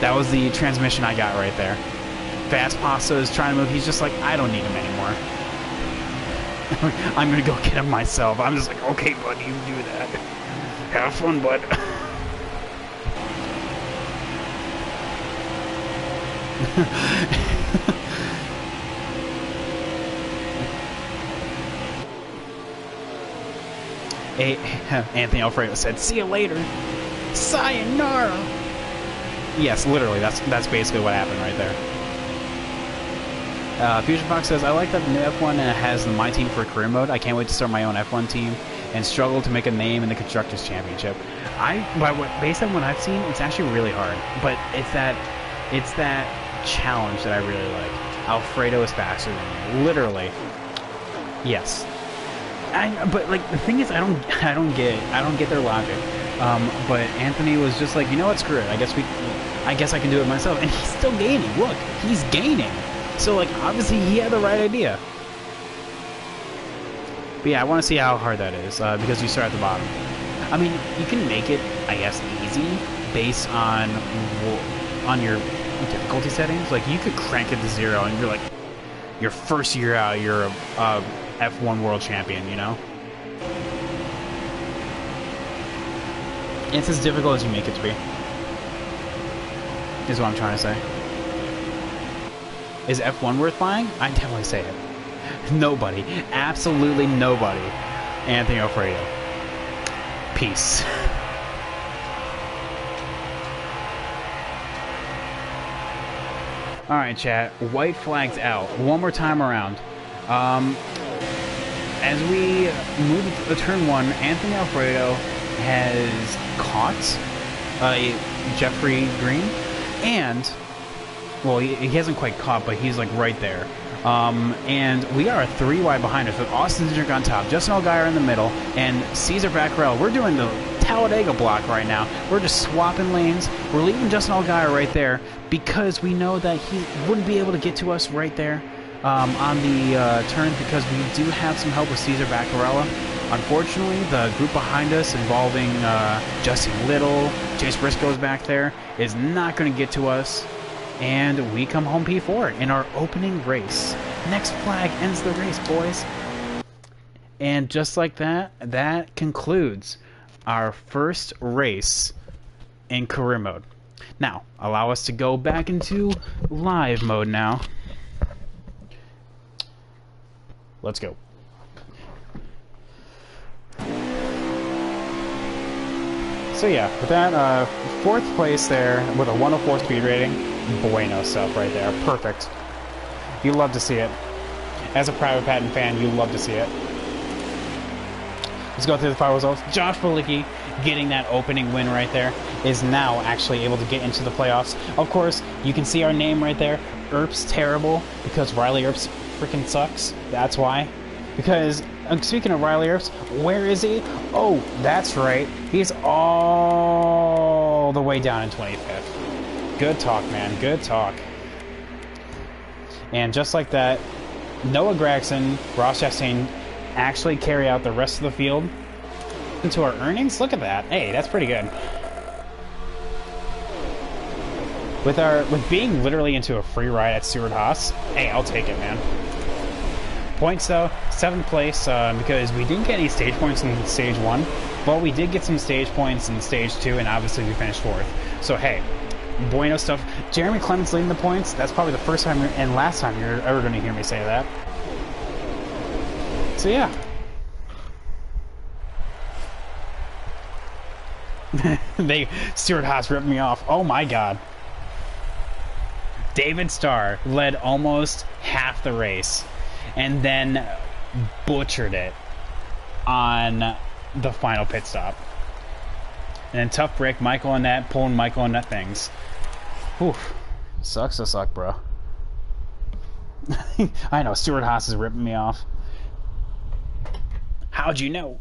That was the transmission I got right there. Fast Pasta is trying to move. He's just like, I don't need him anymore. I'm going to go get him myself. I'm just like, okay, buddy, you do that. Have fun, bud. Anthony Alfredo said, "See you later, sayonara." Yes, literally, that's basically what happened right there. Fusion Fox says, "I like that the new F1 has the My Team for career mode. I can't wait to start my own F1 team and struggle to make a name in the Constructors Championship." Based on what I've seen, it's actually really hard. But it's that challenge that I really like. Alfredo is faster than me, literally. Yes. But like the thing is, I don't get their logic. But Anthony was just like, you know what, screw it. I guess I can do it myself, and he's still gaining. Look, he's gaining. So like obviously he had the right idea. But yeah, I want to see how hard that is because you start at the bottom. I mean, you can make it, I guess, easy based on your difficulty settings. Like you could crank it to 0, and you're like, your first year out, you're a F1 world champion, you know? It's as difficult as you make it to be, is what I'm trying to say. Is F1 worth buying? I'd definitely say it. Nobody. Absolutely nobody. Anthony Alfredo. Peace. Alright, chat. White flags out. One more time around. As we move to turn 1, Anthony Alfredo has caught Jeffrey Green, and, well, he hasn't quite caught, but he's like right there. And we are 3 wide behind us with Austin Cindric on top, Justin Allgaier in the middle, and Cesar Vaccarello. We're doing the Talladega block right now. We're just swapping lanes. We're leaving Justin Allgaier right there because we know that he wouldn't be able to get to us right there on the turn, because we do have some help with Cesar Vaccarello. Unfortunately, the group behind us, involving Justin Little, Chase Briscoe's back there, is not going to get to us. And we come home P4 in our opening race. Next flag ends the race, boys. And just like that, that concludes our first race in career mode. Now, allow us to go back into live mode now. Let's go. So yeah, with that 4th place there with a 104 speed rating, bueno stuff right there. Perfect. You love to see it. As a private patent fan, you love to see it. Let's go through the final results. Josh Bilicki getting that opening win right there is now actually able to get into the playoffs. Of course, you can see our name right there. Earp's terrible because Riley Earps freaking sucks. That's why. Because, speaking of Riley Earps, where is he? Oh, that's right. He's all the way down in 25th. Good talk, man. Good talk. And just like that, Noah Gragson, Ross Chastain actually carry out the rest of the field into our earnings. Look at that. Hey, that's pretty good. With being literally into a free ride at Stewart-Haas, hey, I'll take it, man. Points though, 7th place, because we didn't get any stage points in stage 1, but we did get some stage points in stage 2, and obviously we finished 4th. So hey, bueno stuff. Jeremy Clements leading the points. That's probably the first time and last time you're ever going to hear me say that. So yeah. Stewart-Haas ripped me off. Oh my god. David Starr led almost half the race and then butchered it on the final pit stop. And then tough break, Michael Annett pulling Michael Annett things. Whew. Sucks to suck, bro. I know, Stewart-Haas is ripping me off. How'd you know?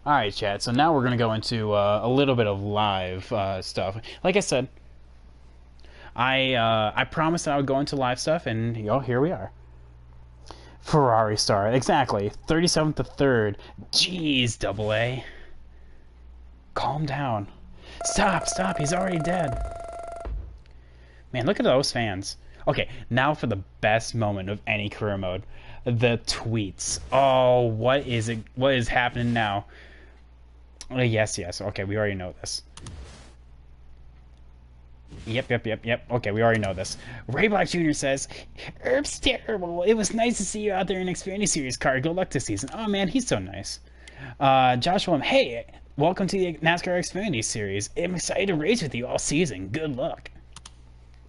Alright, chat, so now we're going to go into a little bit of live stuff. Like I said, I promised that I would go into live stuff, and here we are. Ferrari star, exactly. 37th to 3rd. Jeez, double A. Calm down. Stop, he's already dead. Man, look at those fans. Okay, now for the best moment of any career mode. The tweets. Oh, what is it? What is happening now? Yes. Okay, we already know this. Yep. Okay, we already know this. Ray Black Jr. says, Herb's terrible. It was nice to see you out there in Xfinity Series car. Good luck this season. Oh, man, he's so nice. Joshua, hey, welcome to the NASCAR Xfinity Series. I'm excited to race with you all season. Good luck.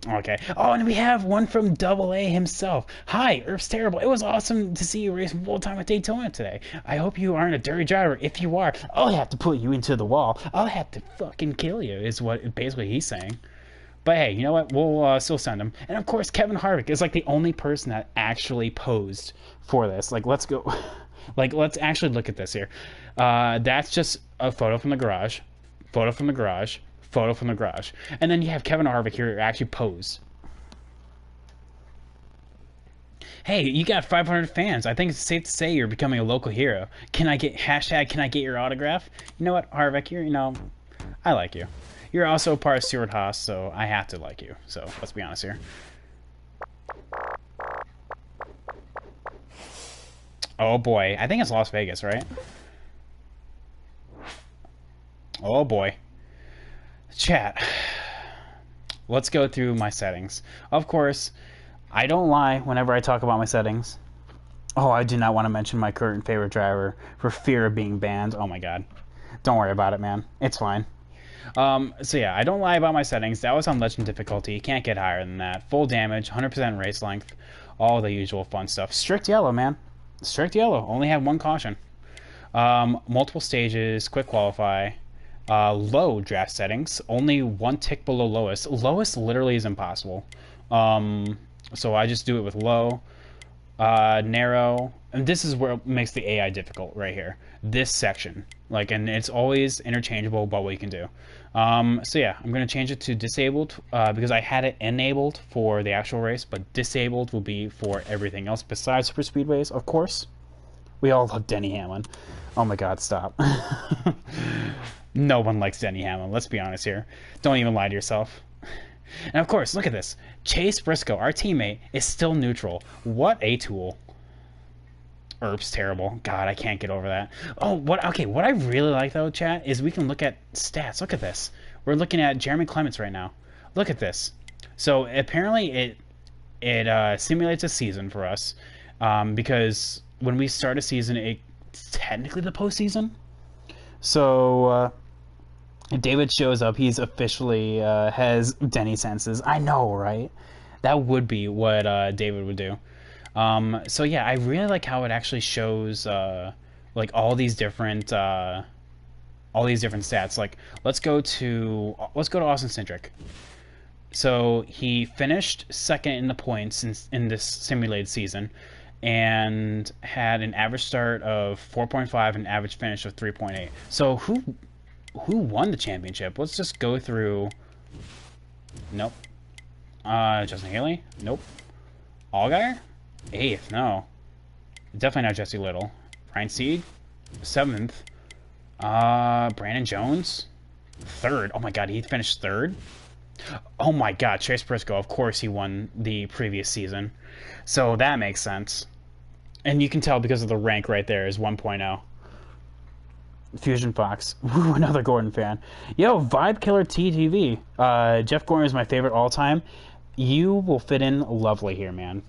Okay. Oh, and we have one from Double A himself. Hi, Earth's terrible. It was awesome to see you race full time at Daytona today. I hope you aren't a dirty driver. If you are, I'll have to put you into the wall. I'll have to fucking kill you, is what basically he's saying. But hey, you know what? We'll still send him. And of course, Kevin Harvick is like the only person that actually posed for this. Like, let's go. Like, let's actually look at this here. That's just a photo from the garage. Photo from the garage. Photo from the garage. And then you have Kevin Harvick here actually pose. Hey, you got 500 fans. I think it's safe to say you're becoming a local hero. Can I get your autograph? You know what, Harvick, I like you. You're also part of Stewart-Haas, so I have to like you. So let's be honest here. Oh boy, I think it's Las Vegas, right? Oh boy. Chat. Let's go through my settings. Of course, I don't lie whenever I talk about my settings. Oh, I do not want to mention my current favorite driver for fear of being banned. Oh my god. Don't worry about it, man. It's fine. So yeah, I don't lie about my settings. That was on Legend difficulty. You can't get higher than that. Full damage, 100% race length, all the usual fun stuff. Strict yellow, man. Strict yellow. Only have one caution. Multiple stages, quick qualify. Low draft settings, only one tick below lowest. Lowest literally is impossible. So I just do it with low, narrow, and this is where it makes the AI difficult right here. This section, and it's always interchangeable about what you can do. So yeah, I'm gonna change it to disabled because I had it enabled for the actual race, but disabled will be for everything else besides super speedways, of course. We all love Denny Hamlin. Oh my God, stop. No one likes Denny Hamlin, let's be honest here. Don't even lie to yourself. And of course, look at this. Chase Briscoe, our teammate, is still neutral. What a tool. Earp's terrible. God, I can't get over that. Oh, what I really like though, chat, is we can look at stats. Look at this. We're looking at Jeremy Clements right now. Look at this. So apparently it simulates a season for us, because when we start a season, it's technically the postseason. So David shows up. He's officially has Denny senses. I know, right? That would be what David would do. So yeah, I really like how it actually shows all these different stats. Like let's go to Austin Cindric. So he finished second in the points in this simulated season, and had an average start of 4.5 and average finish of 3.8. So who won the championship? Let's just go through. Nope. Justin Haley? Nope. Allgaier? 8th, no. Definitely not Jesse Little. Ryan Seed? 7th. Brandon Jones? 3rd. Oh my god, he finished 3rd? Oh my god, Chase Briscoe, of course he won the previous season. So that makes sense. And you can tell because of the rank right there is 1.0. Fusion Fox. Ooh, another Gordon fan. Yo, Vibe Killer TTV. Jeff Gordon is my favorite all time. You will fit in lovely here, man.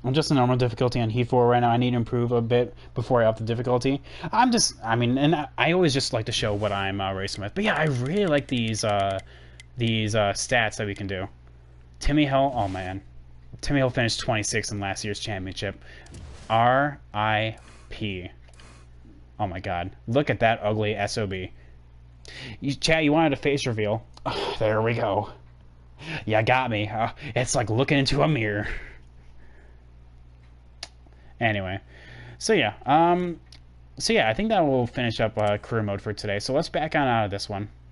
I'm just a normal difficulty on Heat 4 right now. I need to improve a bit before I up the difficulty. I always just like to show what I'm racing with. But yeah, I really like these stats that we can do. Timmy Hill, oh man. Timmy Hill finished 26th in last year's championship. R.I.P. Oh my god. Look at that ugly SOB. Chad, you wanted a face reveal. Oh, there we go. You got me. It's like looking into a mirror. Anyway. So yeah, I think that will finish up career mode for today. So let's back on out of this one.